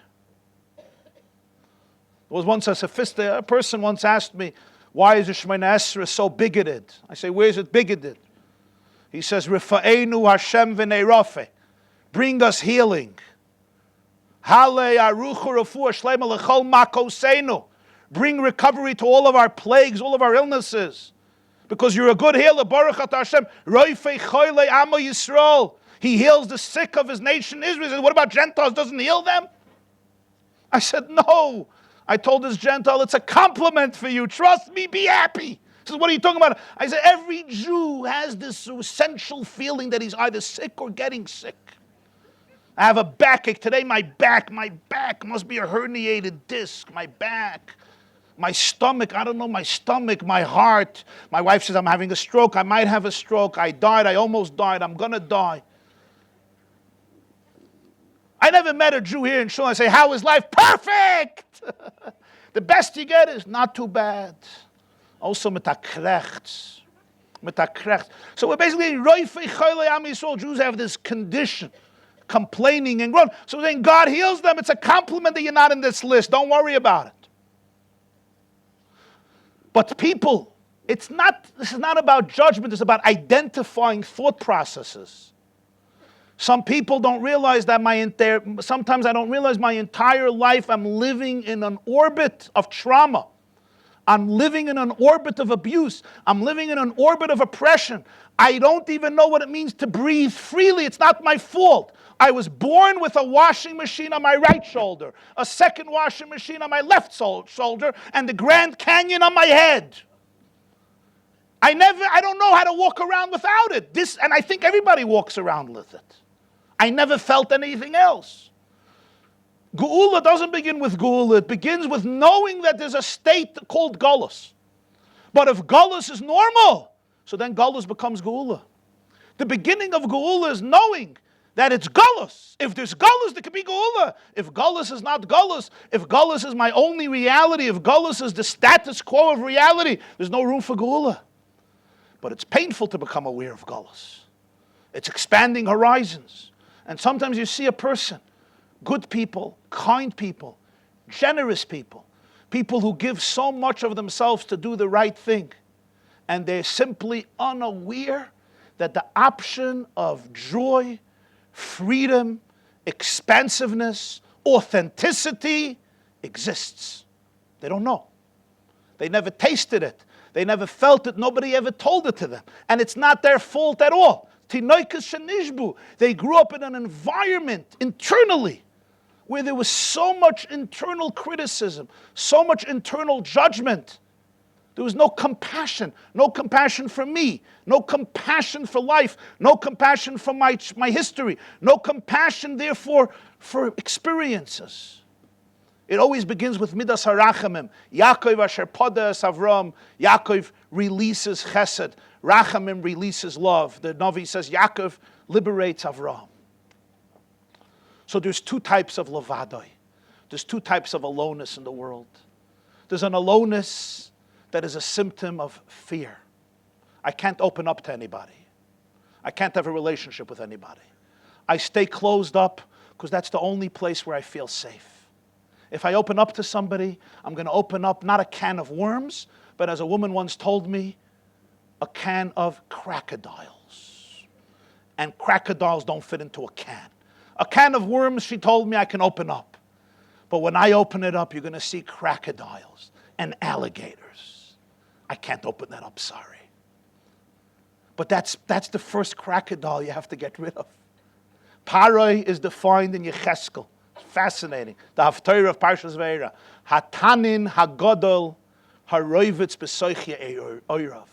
There was once a person once asked me, why is the Shemoneh Esrei so bigoted? I say, where is it bigoted? He says, Rifa'enu Hashem v'nei Rafe. Bring us healing. Hale aruchu refuah shlema l'chol makoseinu. Bring recovery to all of our plagues, all of our illnesses. Because you're a good healer. Baruch atah Hashem. Roifei choyle amo Yisrael. He heals the sick of his nation Israel. He said, what about Gentiles? Doesn't he heal them? I said, no. I told this Gentile, it's a compliment for you. Trust me, be happy. He says, what are you talking about? I said, every Jew has this essential feeling that he's either sick or getting sick. I have a backache. Today my back must be a herniated disc. My back, my stomach, I don't know, my stomach, my heart. My wife says, I'm having a stroke. I might have a stroke. I died. I almost died. I'm going to die. I never met a Jew here in Shul. I say, how is life? Perfect! The best you get is not too bad. Also mitakrechts. So we're basically, Jews have this condition, complaining and groaning. So we're saying God heals them. It's a compliment that you're not in this list. Don't worry about it. But people, this is not about judgment. It's about identifying thought processes. Some people don't realize that sometimes I don't realize my entire life I'm living in an orbit of trauma. I'm living in an orbit of abuse. I'm living in an orbit of oppression. I don't even know what it means to breathe freely. It's not my fault. I was born with a washing machine on my right shoulder, a second washing machine on my left shoulder, and the Grand Canyon on my head. I don't know how to walk around without it. And I think everybody walks around with it. I never felt anything else. Geula doesn't begin with Geula. It begins with knowing that there's a state called Golus. But if Golus is normal, so then Golus becomes Geula. The beginning of Geula is knowing that it's Golus. If there's Golus, there can be Geula. If Golus is not Golus, if Golus is my only reality, if Golus is the status quo of reality, there's no room for Geula. But it's painful to become aware of Golus. It's expanding horizons. And sometimes you see a person, good people, kind people, generous people, people who give so much of themselves to do the right thing, and they're simply unaware that the option of joy, freedom, expansiveness, authenticity exists. They don't know. They never tasted it. They never felt it. Nobody ever told it to them. And it's not their fault at all. They grew up in an environment internally where there was so much internal criticism, so much internal judgment. There was no compassion for me, no compassion for life, no compassion for my history, no compassion, therefore, for experiences. It always begins with Midas HaRachamim. Yaakov asher podas Avram. Yaakov releases chesed. Rachamim releases love. The Navi says Yaakov liberates Avram. So there's two types of levadoi. There's two types of aloneness in the world. There's an aloneness that is a symptom of fear. I can't open up to anybody. I can't have a relationship with anybody. I stay closed up because that's the only place where I feel safe. If I open up to somebody, I'm going to open up not a can of worms, but as a woman once told me, a can of crocodiles. And crocodiles don't fit into a can. A can of worms, she told me, I can open up. But when I open it up, you're going to see crocodiles and alligators. I can't open that up, sorry. But that's the first crocodile you have to get rid of. Paroi is defined in Yecheskel. Fascinating. The Haftarah of Parshas Ve'era. Hatanin hagodol haroivitz b'soichya oirav.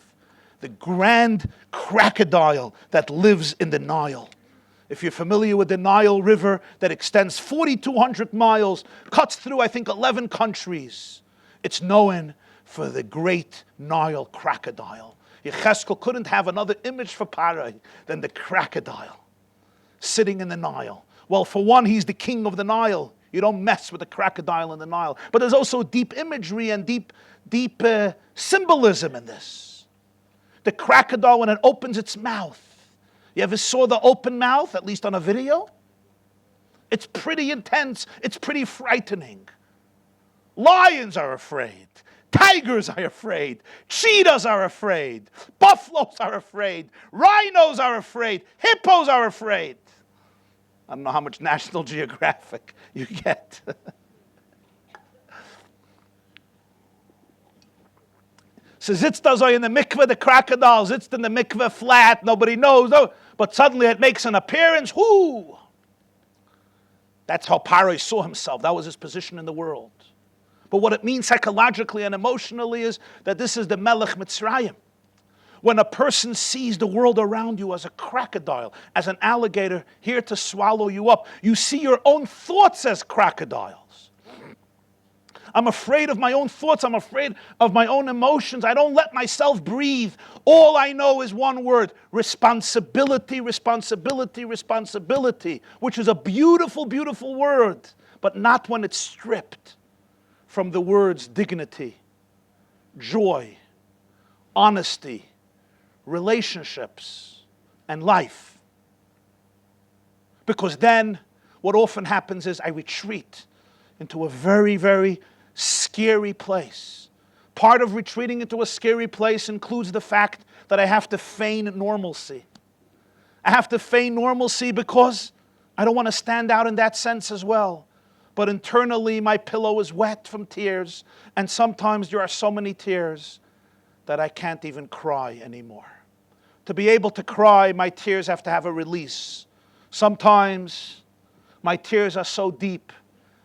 The grand crocodile that lives in the Nile. If you're familiar with the Nile River that extends 4,200 miles, cuts through, I think, 11 countries, it's known for the great Nile crocodile. Yecheskel couldn't have another image for Parai than the crocodile sitting in the Nile. Well, for one, he's the king of the Nile. You don't mess with the crocodile in the Nile. But there's also deep imagery and deep symbolism in this. The crocodile, when it opens its mouth, you ever saw the open mouth, at least on a video? It's pretty intense. It's pretty frightening. Lions are afraid. Tigers are afraid. Cheetahs are afraid. Buffaloes are afraid. Rhinos are afraid. Hippos are afraid. I don't know how much National Geographic you get. So Zitztazoi in the mikveh, the crocodile sits in the mikveh flat, nobody knows. No, but suddenly it makes an appearance. Whoo! That's how Paroi saw himself. That was his position in the world. But what it means psychologically and emotionally is that this is the Melech Mitzrayim. When a person sees the world around you as a crocodile, as an alligator here to swallow you up, you see your own thoughts as crocodiles. I'm afraid of my own thoughts. I'm afraid of my own emotions. I don't let myself breathe. All I know is one word: responsibility, responsibility, responsibility, which is a beautiful, beautiful word, but not when it's stripped from the words dignity, joy, honesty, relationships, and life. Because then what often happens is I retreat into a very, very scary place. Part of retreating into a scary place includes the fact that I have to feign normalcy. I have to feign normalcy because I don't want to stand out in that sense as well. But internally my pillow is wet from tears, and sometimes there are so many tears that I can't even cry anymore. To be able to cry, my tears have to have a release. Sometimes my tears are so deep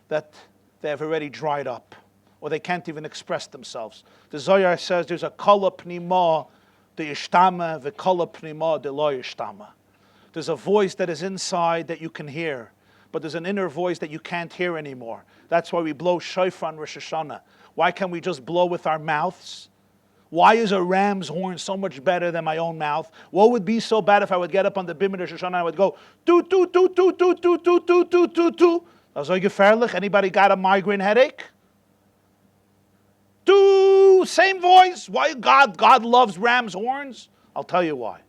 that they have already dried up, or they can't even express themselves. The Zohar says there's a kol pnima de ishtama v'kol pnima de lo ishtama. There's a voice that is inside that you can hear, but there's an inner voice that you can't hear anymore. That's why we blow shofar on Rosh Hashanah. Why can't we just blow with our mouths? Why is a ram's horn so much better than my own mouth? What would be so bad if I would get up on the bimah Rosh Hashanah and I would go, toot, toot, toot, toot, toot, toot, toot, toot, toot, toot, toot. Anybody got a migraine headache? Toot, same voice. Why God loves ram's horns? I'll tell you why.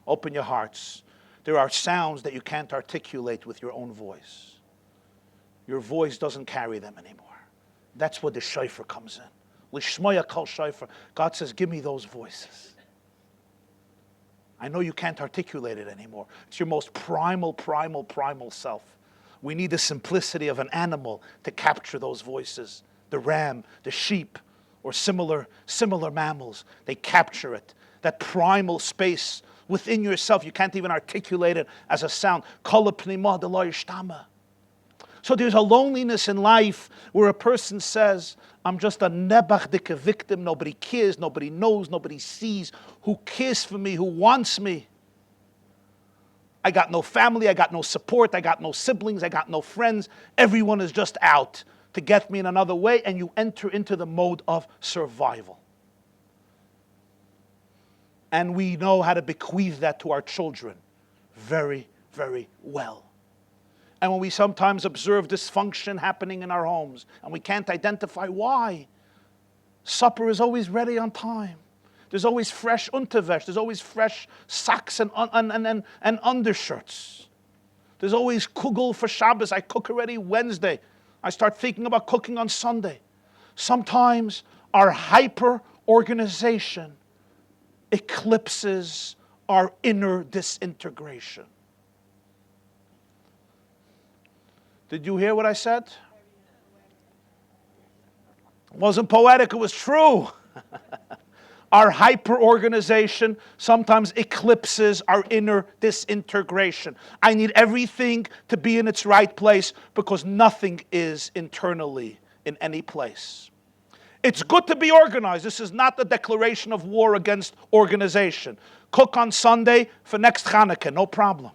Open your hearts. There are sounds that you can't articulate with your own voice. Your voice doesn't carry them anymore. That's where the shofar comes in. Lishmoya kol shofar. God says, give me those voices. I know you can't articulate it anymore. It's your most primal self. We need the simplicity of an animal to capture those voices. The ram, the sheep, or similar mammals, they capture it. That primal space within yourself, you can't even articulate it as a sound. So there's a loneliness in life where a person says, I'm just a nebachdike victim, nobody cares, nobody knows, nobody sees, who cares for me, who wants me. I got no family, I got no support, I got no siblings, I got no friends. Everyone is just out to get me in another way, and you enter into the mode of survival. And we know how to bequeath that to our children very, very well. And when we sometimes observe dysfunction happening in our homes, and we can't identify why, supper is always ready on time. There's always fresh unterwäsche. There's always fresh socks and undershirts. There's always kugel for Shabbos. I cook already Wednesday. I start thinking about cooking on Sunday. Sometimes our hyper-organization eclipses our inner disintegration. Did you hear what I said? It wasn't poetic, it was true. Our hyper-organization sometimes eclipses our inner disintegration. I need everything to be in its right place because nothing is internally in any place. It's good to be organized. This is not the declaration of war against organization. Cook on Sunday for next Hanukkah, no problem.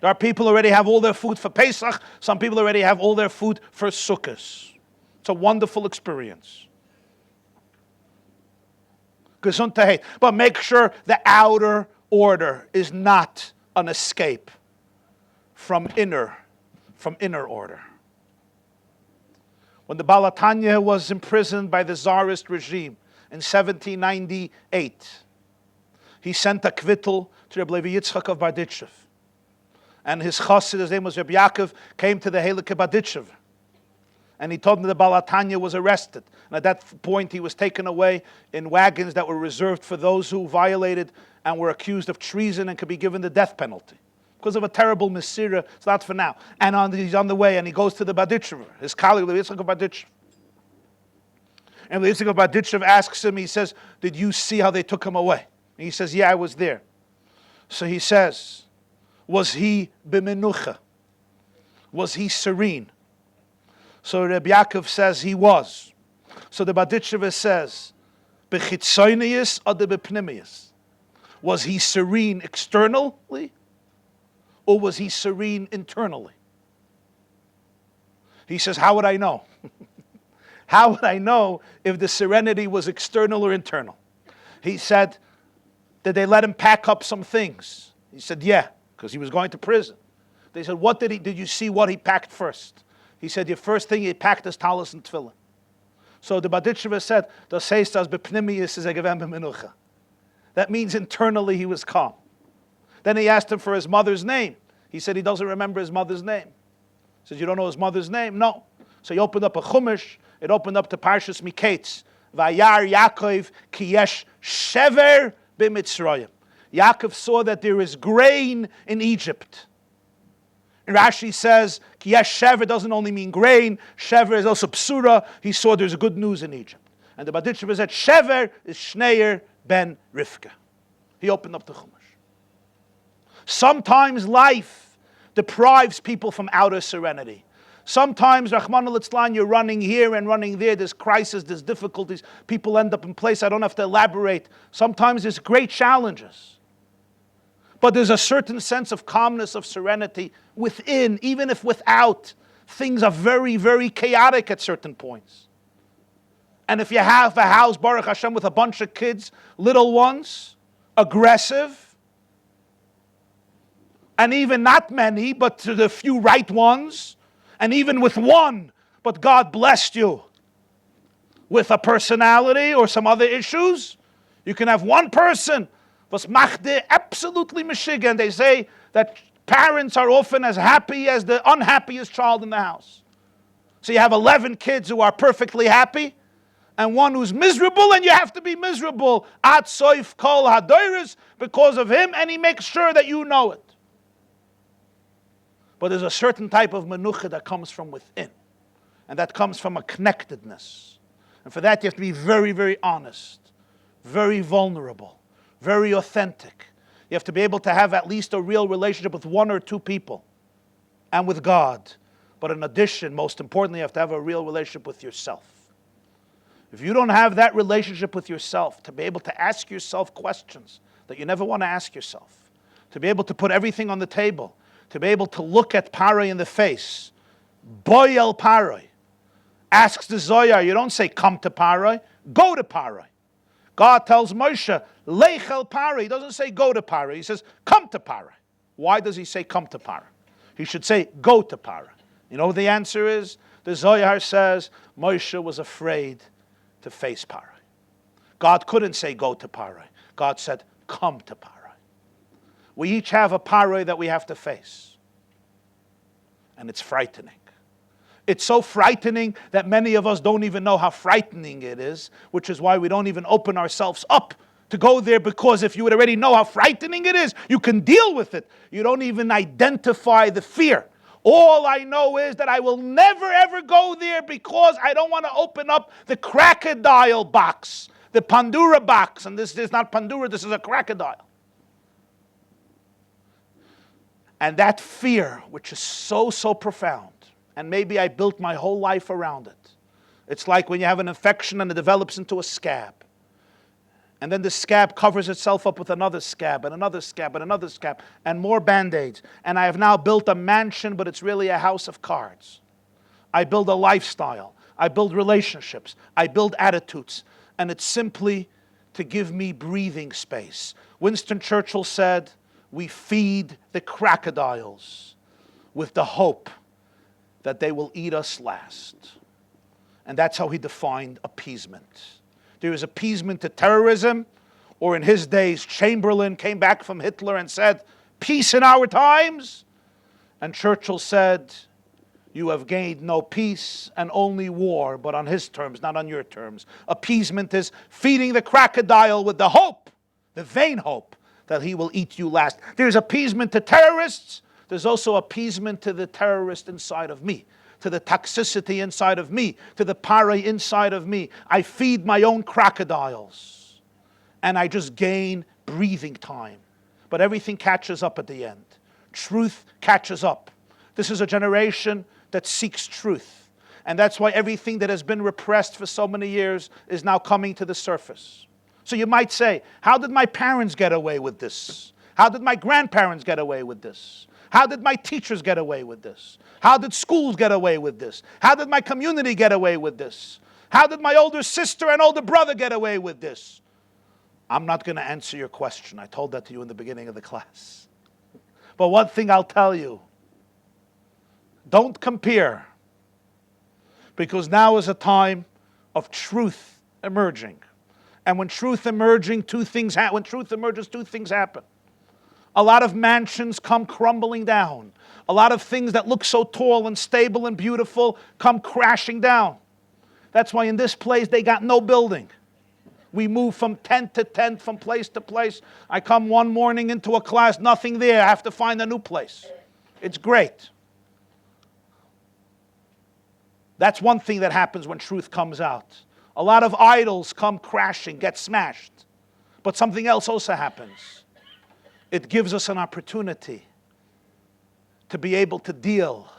There are people who already have all their food for Pesach. Some people already have all their food for Sukkot. It's a wonderful experience. Gesundheit. But make sure the outer order is not an escape from inner order. When the Baal HaTanya was imprisoned by the Tsarist regime in 1798, he sent a kvittel to Reb Levi Yitzchak of Barditchev. And his chassid, his name was Reb Yaakov, came to the Helike Barditchev. And he told him that the Baal HaTanya was arrested. And at that point, he was taken away in wagons that were reserved for those who violated and were accused of treason and could be given the death penalty. Because of a terrible Mesira, it's not for now. And he's on the way, and he goes to the Barditchev, his colleague, the Yitzchak of Barditchev. And the Yitzchak of Barditchev asks him, he says, did you see how they took him away? And he says, yeah, I was there. So he says, was he b'menucha? Was he serene? So Reb Yaakov says he was. So the Barditchev says, b'chitzonius or the b'pnimius? Was he serene externally, or was he serene internally? He says, how would I know? How would I know if the serenity was external or internal? He said, did they let him pack up some things? He said, yeah, because he was going to prison. They said, did you see what he packed first? He said, the first thing he packed is talis and tefillin. So the Barditchev said, das heißt, as bepnimius is a gewem b'menucha. That means internally he was calm. Then he asked him for his mother's name. He said he doesn't remember his mother's name. He said, you don't know his mother's name? No. So he opened up a chumash. It opened up to Parshas Miketz. Vayar Yaakov ki yesh shever b'Mitzrayim. Yaakov saw that there is grain in Egypt. And Rashi says, ki yesh shever doesn't only mean grain. Shever is also psura. He saw there's good news in Egypt. And the Barditchev said, shever is Shneir ben Rivka. He opened up the chumash. Sometimes life deprives people from outer serenity. Sometimes, Rahman al-Itzlan, you're running here and running there. There's crisis, there's difficulties. People end up in place. I don't have to elaborate. Sometimes there's great challenges. But there's a certain sense of calmness, of serenity within, even if without. Things are very, very chaotic at certain points. And if you have a house, Baruch Hashem, with a bunch of kids, little ones, aggressive, and even not many, but to the few right ones, and even with one, but God blessed you with a personality or some other issues, you can have one person, was machte absolutely meshiga, and they say that parents are often as happy as the unhappiest child in the house. So you have 11 kids who are perfectly happy, and one who's miserable, and you have to be miserable. At soif kol hadoiris, because of him, and he makes sure that you know it. But there's a certain type of menucha that comes from within. And that comes from a connectedness. And for that you have to be very, very honest, very vulnerable, very authentic. You have to be able to have at least a real relationship with one or two people and with God. But in addition, most importantly, you have to have a real relationship with yourself. If you don't have that relationship with yourself, to be able to ask yourself questions that you never want to ask yourself, to be able to put everything on the table, to be able to look at Parai in the face, Boy el Parai, asks the Zohar, you don't say come to Parai, go to Parai. God tells Moshe, Lech el Parai. He doesn't say go to Parai, he says come to Parai. Why does he say come to Parai? He should say go to Parai. You know what the answer is? The Zohar says Moshe was afraid to face Parai. God couldn't say go to Parai. God said come to Parai. We each have a Parai that we have to face. And it's frightening. It's so frightening that many of us don't even know how frightening it is, which is why we don't even open ourselves up to go there, because if you would already know how frightening it is, you can deal with it. You don't even identify the fear. All I know is that I will never ever go there because I don't want to open up the crocodile box, the Pandora box. And this is not Pandora, this is a crocodile. And that fear, which is so, so profound, and maybe I built my whole life around it. It's like when you have an infection and it develops into a scab. And then the scab covers itself up with another scab and another scab and another scab and more Band-Aids. And I have now built a mansion, but it's really a house of cards. I build a lifestyle. I build relationships. I build attitudes. And it's simply to give me breathing space. Winston Churchill said, we feed the crocodiles with the hope that they will eat us last. And that's how he defined appeasement. There is appeasement to terrorism, or in his days, Chamberlain came back from Hitler and said, peace in our times. And Churchill said, you have gained no peace and only war, but on his terms, not on your terms. Appeasement is feeding the crocodile with the hope, the vain hope, that he will eat you last. There's appeasement to terrorists. There's also appeasement to the terrorist inside of me, to the toxicity inside of me, to the Parai inside of me. I feed my own crocodiles, and I just gain breathing time. But everything catches up at the end. Truth catches up. This is a generation that seeks truth. And that's why everything that has been repressed for so many years is now coming to the surface. So you might say, how did my parents get away with this? How did my grandparents get away with this? How did my teachers get away with this? How did schools get away with this? How did my community get away with this? How did my older sister and older brother get away with this? I'm not going to answer your question. I told that to you in the beginning of the class. But one thing I'll tell you, don't compare, because now is a time of truth emerging. And when truth emerges, two things happen. A lot of mansions come crumbling down. A lot of things that look so tall and stable and beautiful come crashing down. That's why in this place they got no building. We move from tent to tent, from place to place. I come one morning into a class, nothing there. I have to find a new place. It's great. That's one thing that happens when truth comes out. A lot of idols come crashing, get smashed. But something else also happens. It gives us an opportunity to be able to deal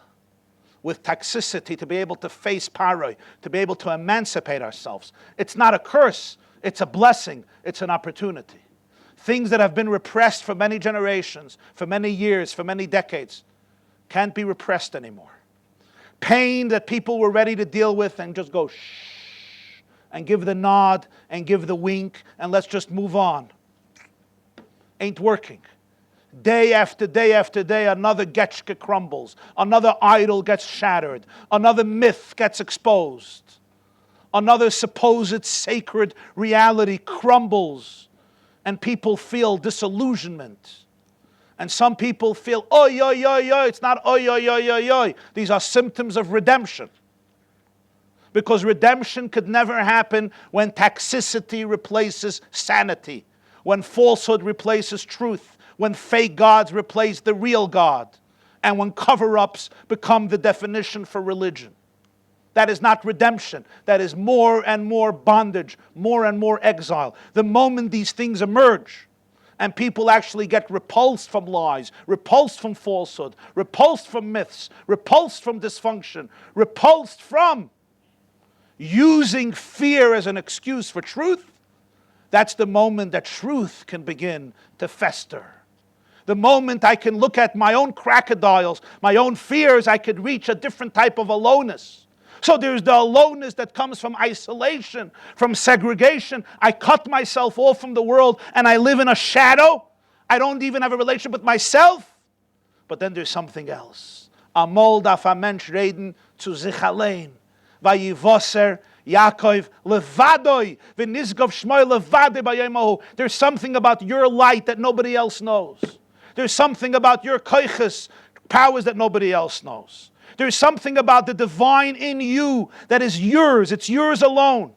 with toxicity, to be able to face Parai, to be able to emancipate ourselves. It's not a curse, it's a blessing, it's an opportunity. Things that have been repressed for many generations, for many years, for many decades, can't be repressed anymore. Pain that people were ready to deal with and just go shh, and give the nod and give the wink and let's just move on. Ain't working. Day after day after day, another getchka crumbles. Another idol gets shattered. Another myth gets exposed. Another supposed sacred reality crumbles. And people feel disillusionment. And some people feel, oy, oy, oy, oy. It's not oy, oy, oy, oy, oy. These are symptoms of redemption. Because redemption could never happen when toxicity replaces sanity, when falsehood replaces truth, when fake gods replace the real God. and when cover-ups become the definition for religion. That is not redemption. That is more and more bondage, more and more exile. The moment these things emerge, and people actually get repulsed from lies, repulsed from falsehood, repulsed from myths, repulsed from dysfunction, repulsed from using fear as an excuse for truth, that's the moment that truth can begin to fester. The moment I can look at my own crocodiles, my own fears, I could reach a different type of aloneness. So there's the aloneness that comes from isolation, from segregation. I cut myself off from the world and I live in a shadow. I don't even have a relationship with myself. But then there's something else. Amol darf a Mensch reden zu sich allein. Vayivosser Yaakov levadoi v'nizgov shmoi levadoi b'yom. There's something about your light that nobody else knows. There's something about your koiches, powers that nobody else knows. There's something about the divine in you that is yours. It's yours alone.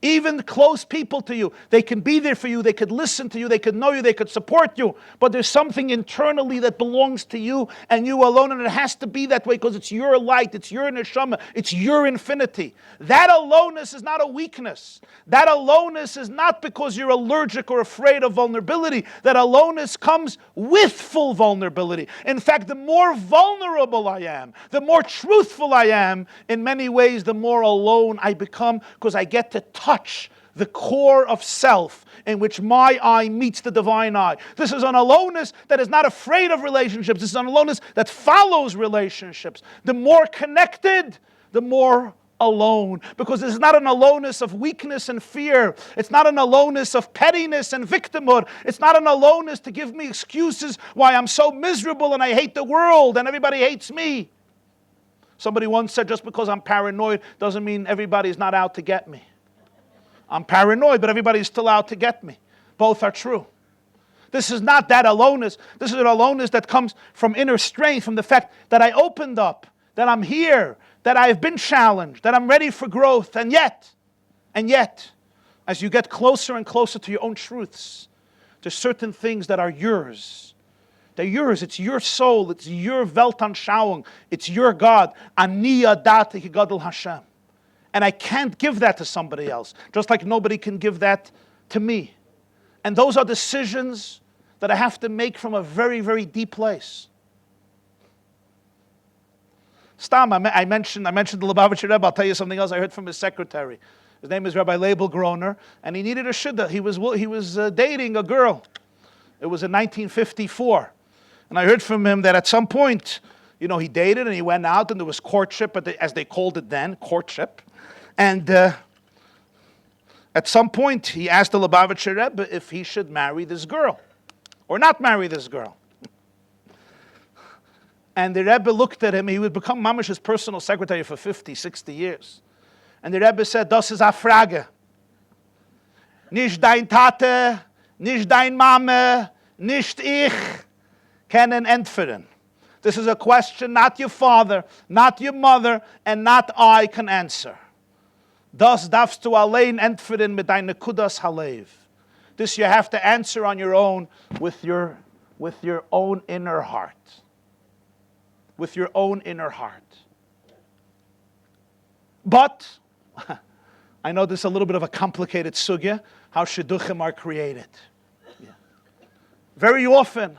Even close people to you, they can be there for you, they could listen to you, they could know you, they could support you, but there's something internally that belongs to you and you alone, and it has to be that way because it's your light, it's your neshama, it's your infinity. That aloneness is not a weakness. That aloneness is not because you're allergic or afraid of vulnerability. That aloneness comes with full vulnerability. In fact, the more vulnerable I am, the more truthful I am, in many ways, the more alone I become because I get to touch the core of self in which my eye meets the divine eye. This is an aloneness that is not afraid of relationships. This is an aloneness that follows relationships. The more connected, the more alone. Because this is not an aloneness of weakness and fear. It's not an aloneness of pettiness and victimhood. It's not an aloneness to give me excuses why I'm so miserable and I hate the world and everybody hates me. Somebody once said, just because I'm paranoid doesn't mean everybody's not out to get me. I'm paranoid, but everybody's still out to get me. Both are true. This is not that aloneness. This is an aloneness that comes from inner strength, from the fact that I opened up, that I'm here, that I've been challenged, that I'm ready for growth. And yet, as you get closer and closer to your own truths, there's certain things that are yours. They're yours. It's your soul. It's your Weltanschauung. It's your God. Ani yadati ki gadol Hashem. And I can't give that to somebody else, just like nobody can give that to me. And those are decisions that I have to make from a very, very deep place. Stam, I mentioned the Lubavitcher Rebbe. I'll tell you something else I heard from his secretary. His name is Rabbi Leibel Groner, and he needed a shidduch. He was dating a girl. It was in 1954. And I heard from him that at some point, he dated and he went out and there was courtship, as they called it then, courtship. And at some point, he asked the Lubavitcher Rebbe if he should marry this girl or not marry this girl. And the Rebbe looked at him. He would become Mamash's personal secretary for 50, 60 years. And the Rebbe said, das ist a Frage. Nicht dein Tate, nicht dein Mame, nicht ich können entferen. This is a question not your father, not your mother, and not I can answer. Das darfst du allein entferen mit deiner Kudas Halev. This you have to answer on your own with your own inner heart. With your own inner heart. But, I know this is a little bit of a complicated sugya, how shidduchim are created. Yeah. Very often,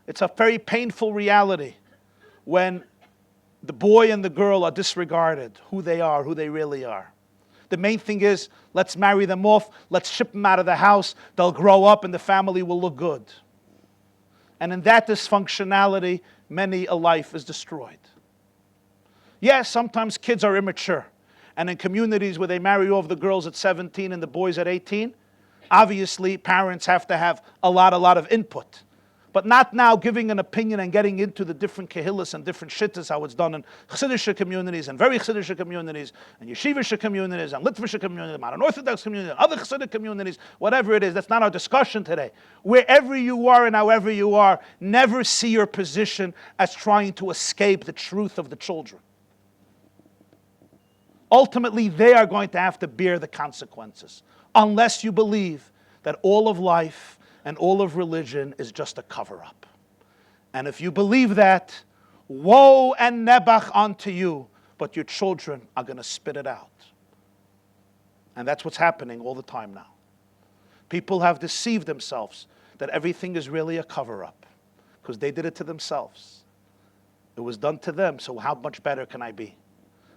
it's a very painful reality when the boy and the girl are disregarded, who they are, who they really are. The main thing is, let's marry them off, let's ship them out of the house, they'll grow up and the family will look good. And in that dysfunctionality, many a life is destroyed. Yes, sometimes kids are immature. And in communities where they marry off the girls at 17 and the boys at 18, obviously parents have to have a lot of input. But not now giving an opinion and getting into the different kehillas and different shittas, how it's done in Chassidish communities and very Chassidish communities and Yeshivish communities and Litvish communities, modern Orthodox communities, and other Chassidic communities, whatever it is. That's not our discussion today. Wherever you are and however you are, never see your position as trying to escape the truth of the children. Ultimately, they are going to have to bear the consequences, unless you believe that all of life and all of religion is just a cover-up. And if you believe that, Woe and Nebuch unto you, but your children are going to spit it out. And that's what's happening all the time now. People have deceived themselves that everything is really a cover-up because they did it to themselves. It was done to them, so how much better can I be?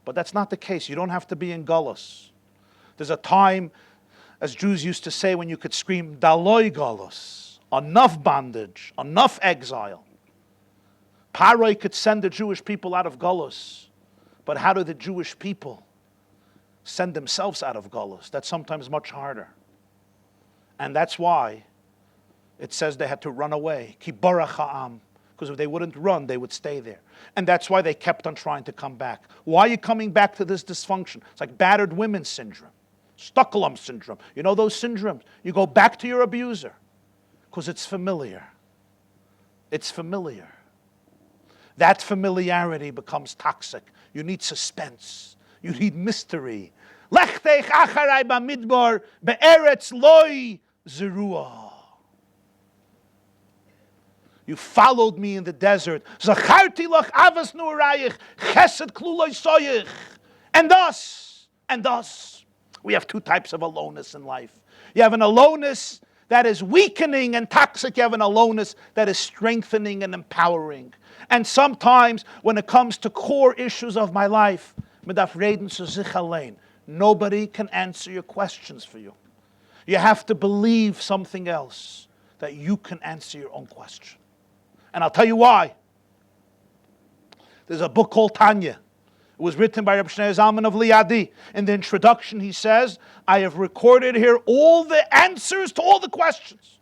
But that's not the case. You don't have to be in Gullus. There's a time, as Jews used to say, when you could scream, Daloi Gullus, enough bondage, enough exile. Paroi could send the Jewish people out of Gullus, but how do the Jewish people send themselves out of Gullus? That's sometimes much harder. And that's why it says they had to run away. Ki barach ha'am. Because if they wouldn't run, they would stay there. And that's why they kept on trying to come back. Why are you coming back to this dysfunction? It's like battered women syndrome, Stockholm syndrome. You know those syndromes? You go back to your abuser because it's familiar. It's familiar. That familiarity becomes toxic. You need suspense. You need mystery. Lechtech acharai bamidbar be'eretz loi zerua. You followed me in the desert. Zacharti lach avas nu'arayich chesed kluloi soyich. And thus, we have two types of aloneness in life. You have an aloneness that is weakening and toxic. You have an aloneness that is strengthening and empowering. And sometimes, when it comes to core issues of my life, nobody can answer your questions for you. You have to believe something else, that you can answer your own question. And I'll tell you why. There's a book called Tanya. It was written by Reb Shneur Zalman of Liadi. In the introduction, he says, I have recorded here all the answers to all the questions.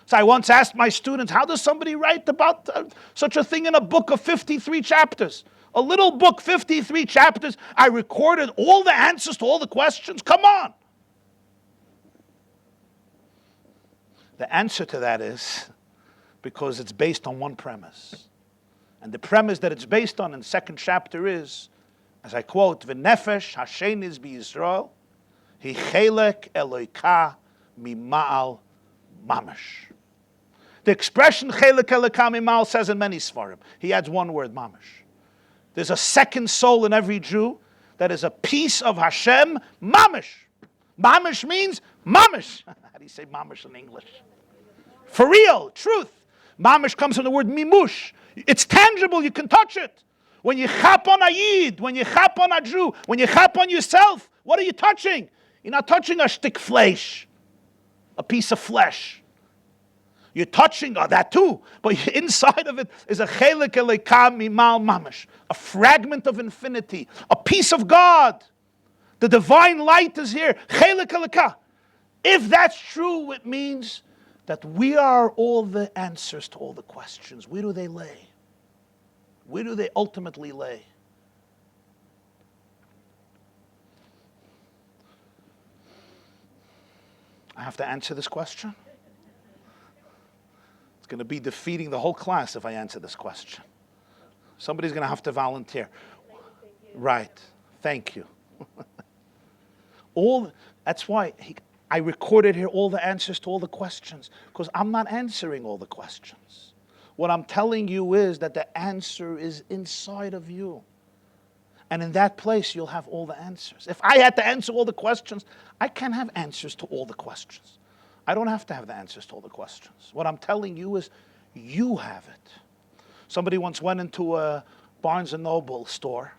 So I once asked my students, how does somebody write about such a thing in a book of 53 chapters? A little book, 53 chapters. I recorded all the answers to all the questions. Come on. The answer to that is because it's based on one premise. And the premise that it's based on in the second chapter is, as I quote, V'nefesh Hashem is b'Yisrael, hi chelek Eloika mima'al mamash. The expression chelek Eloika mima'al says in many svarim. He adds one word, mamash. There's a second soul in every Jew that is a piece of Hashem, mamash. Mamash means mamash. How do you say mamash in English? For real, truth. Mamash comes from the word mimush. It's tangible, you can touch it. When you chap on a Yid, when you chap on a Jew, when you chap on yourself, what are you touching? You're not touching a stick flesh, a piece of flesh. You're touching that too, but inside of it is a chelek Eloka mimal mamash, a fragment of infinity, a piece of God. The divine light is here, chelek Eloka. If that's true, it means that we are all the answers to all the questions. Where do they lay? Where do they ultimately lay? I have to answer this question. It's going to be defeating the whole class if I answer this question. Somebody's going to have to volunteer. Right. Thank you. That's why I recorded here all the answers to all the questions, because I'm not answering all the questions. What I'm telling you is that the answer is inside of you. And in that place, you'll have all the answers. If I had to answer all the questions, I can't have answers to all the questions. I don't have to have the answers to all the questions. What I'm telling you is you have it. Somebody once went into a Barnes & Noble store,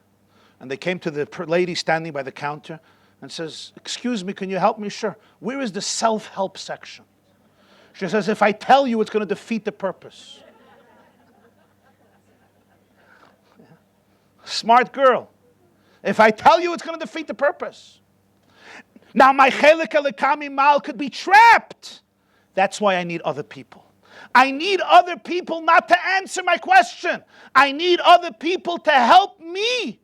and they came to the lady standing by the counter and says, excuse me, can you help me? Sure. Where is the self-help section? She says, if I tell you, it's going to defeat the purpose. Yeah. Smart girl. If I tell you, it's going to defeat the purpose. Now, my chelek Eloka mimal could be trapped. That's why I need other people. I need other people not to answer my question. I need other people to help me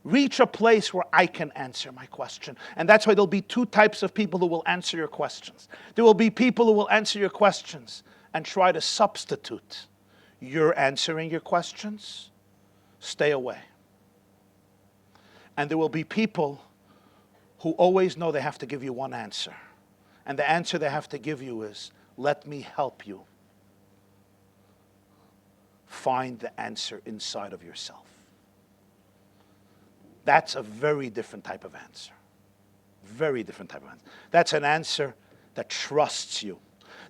reach a place where I can answer my question. And that's why there'll be two types of people who will answer your questions. There will be people who will answer your questions and try to substitute your answering your questions. Stay away. And there will be people who always know they have to give you one answer. And the answer they have to give you is, let me help you find the answer inside of yourself. That's a very different type of answer. Very different type of answer. That's an answer that trusts you.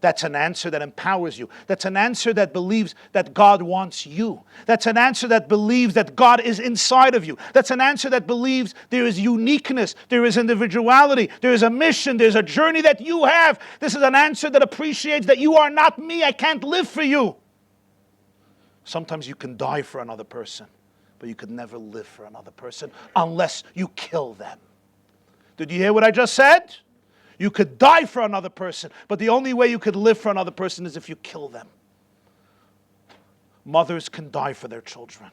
That's an answer that empowers you. That's an answer that believes that God wants you. That's an answer that believes that God is inside of you. That's an answer that believes there is uniqueness, there is individuality, there is a mission, there's a journey that you have. This is an answer that appreciates that you are not me, I can't live for you. Sometimes you can die for another person, but you could never live for another person unless you kill them. Did you hear what I just said? You could die for another person, but the only way you could live for another person is if you kill them. Mothers can die for their children.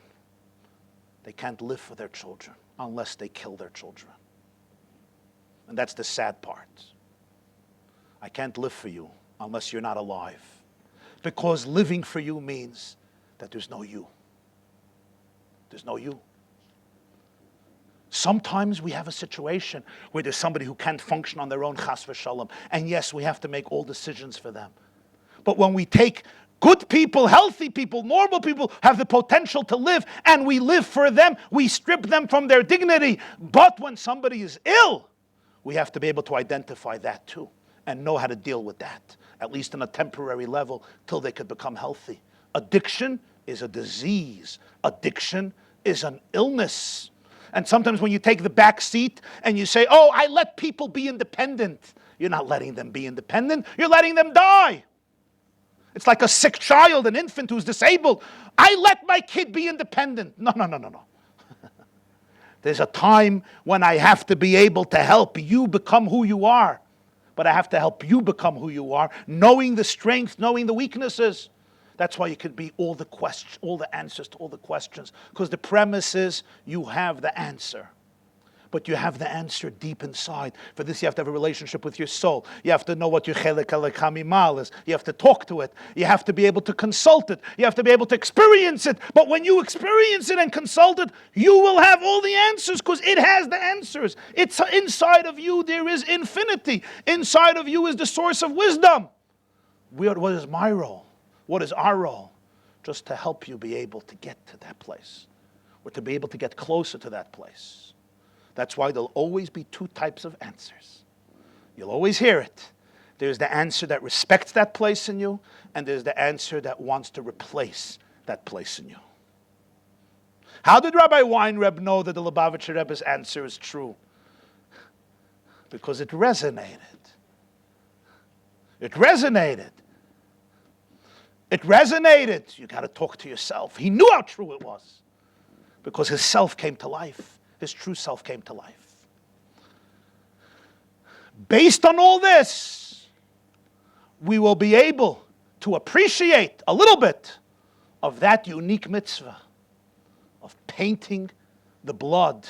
They can't live for their children unless they kill their children. And that's the sad part. I can't live for you unless you're not alive. Because living for you means that there's no you. There's no you. Sometimes we have a situation where there's somebody who can't function on their own, chas v'shalom. And yes, we have to make all decisions for them. But when we take good people, healthy people, normal people, have the potential to live, and we live for them, we strip them from their dignity. But when somebody is ill, we have to be able to identify that too, and know how to deal with that, at least on a temporary level, till they could become healthy. Addiction is a disease. Addiction is an illness. And sometimes when you take the back seat and you say, oh, I let people be independent. You're not letting them be independent. You're letting them die. It's like a sick child, an infant who's disabled. I let my kid be independent. No. There's a time when I have to be able to help you become who you are. But I have to help you become who you are, knowing the strength, knowing the weaknesses. That's why you could be all the answers to all the questions. Because the premise is you have the answer. But you have the answer deep inside. For this you have to have a relationship with your soul. You have to know what your chelek hamimal is. You have to talk to it. You have to be able to consult it. You have to be able to experience it. But when you experience it and consult it, you will have all the answers because it has the answers. It's inside of you there is infinity. Inside of you is the source of wisdom. What is my role? What is our role? Just to help you be able to get to that place, or to be able to get closer to that place. That's why there'll always be two types of answers. You'll always hear it. There's the answer that respects that place in you, and there's the answer that wants to replace that place in you. How did Rabbi Weinreb know that the Lubavitcher Rebbe's answer is true? Because it resonated. It resonated. It resonated. You got to talk to yourself. He knew how true it was because his self came to life. His true self came to life. Based on all this, we will be able to appreciate a little bit of that unique mitzvah of painting the blood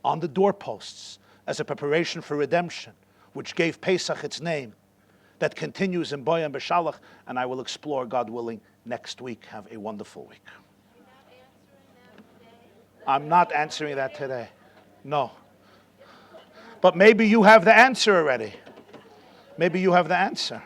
on the doorposts as a preparation for redemption, which gave Pesach its name. That continues in Boya and Beshalach, and I will explore, God willing, next week. Have a wonderful week. I'm not answering that today. No. But maybe you have the answer already. Maybe you have the answer.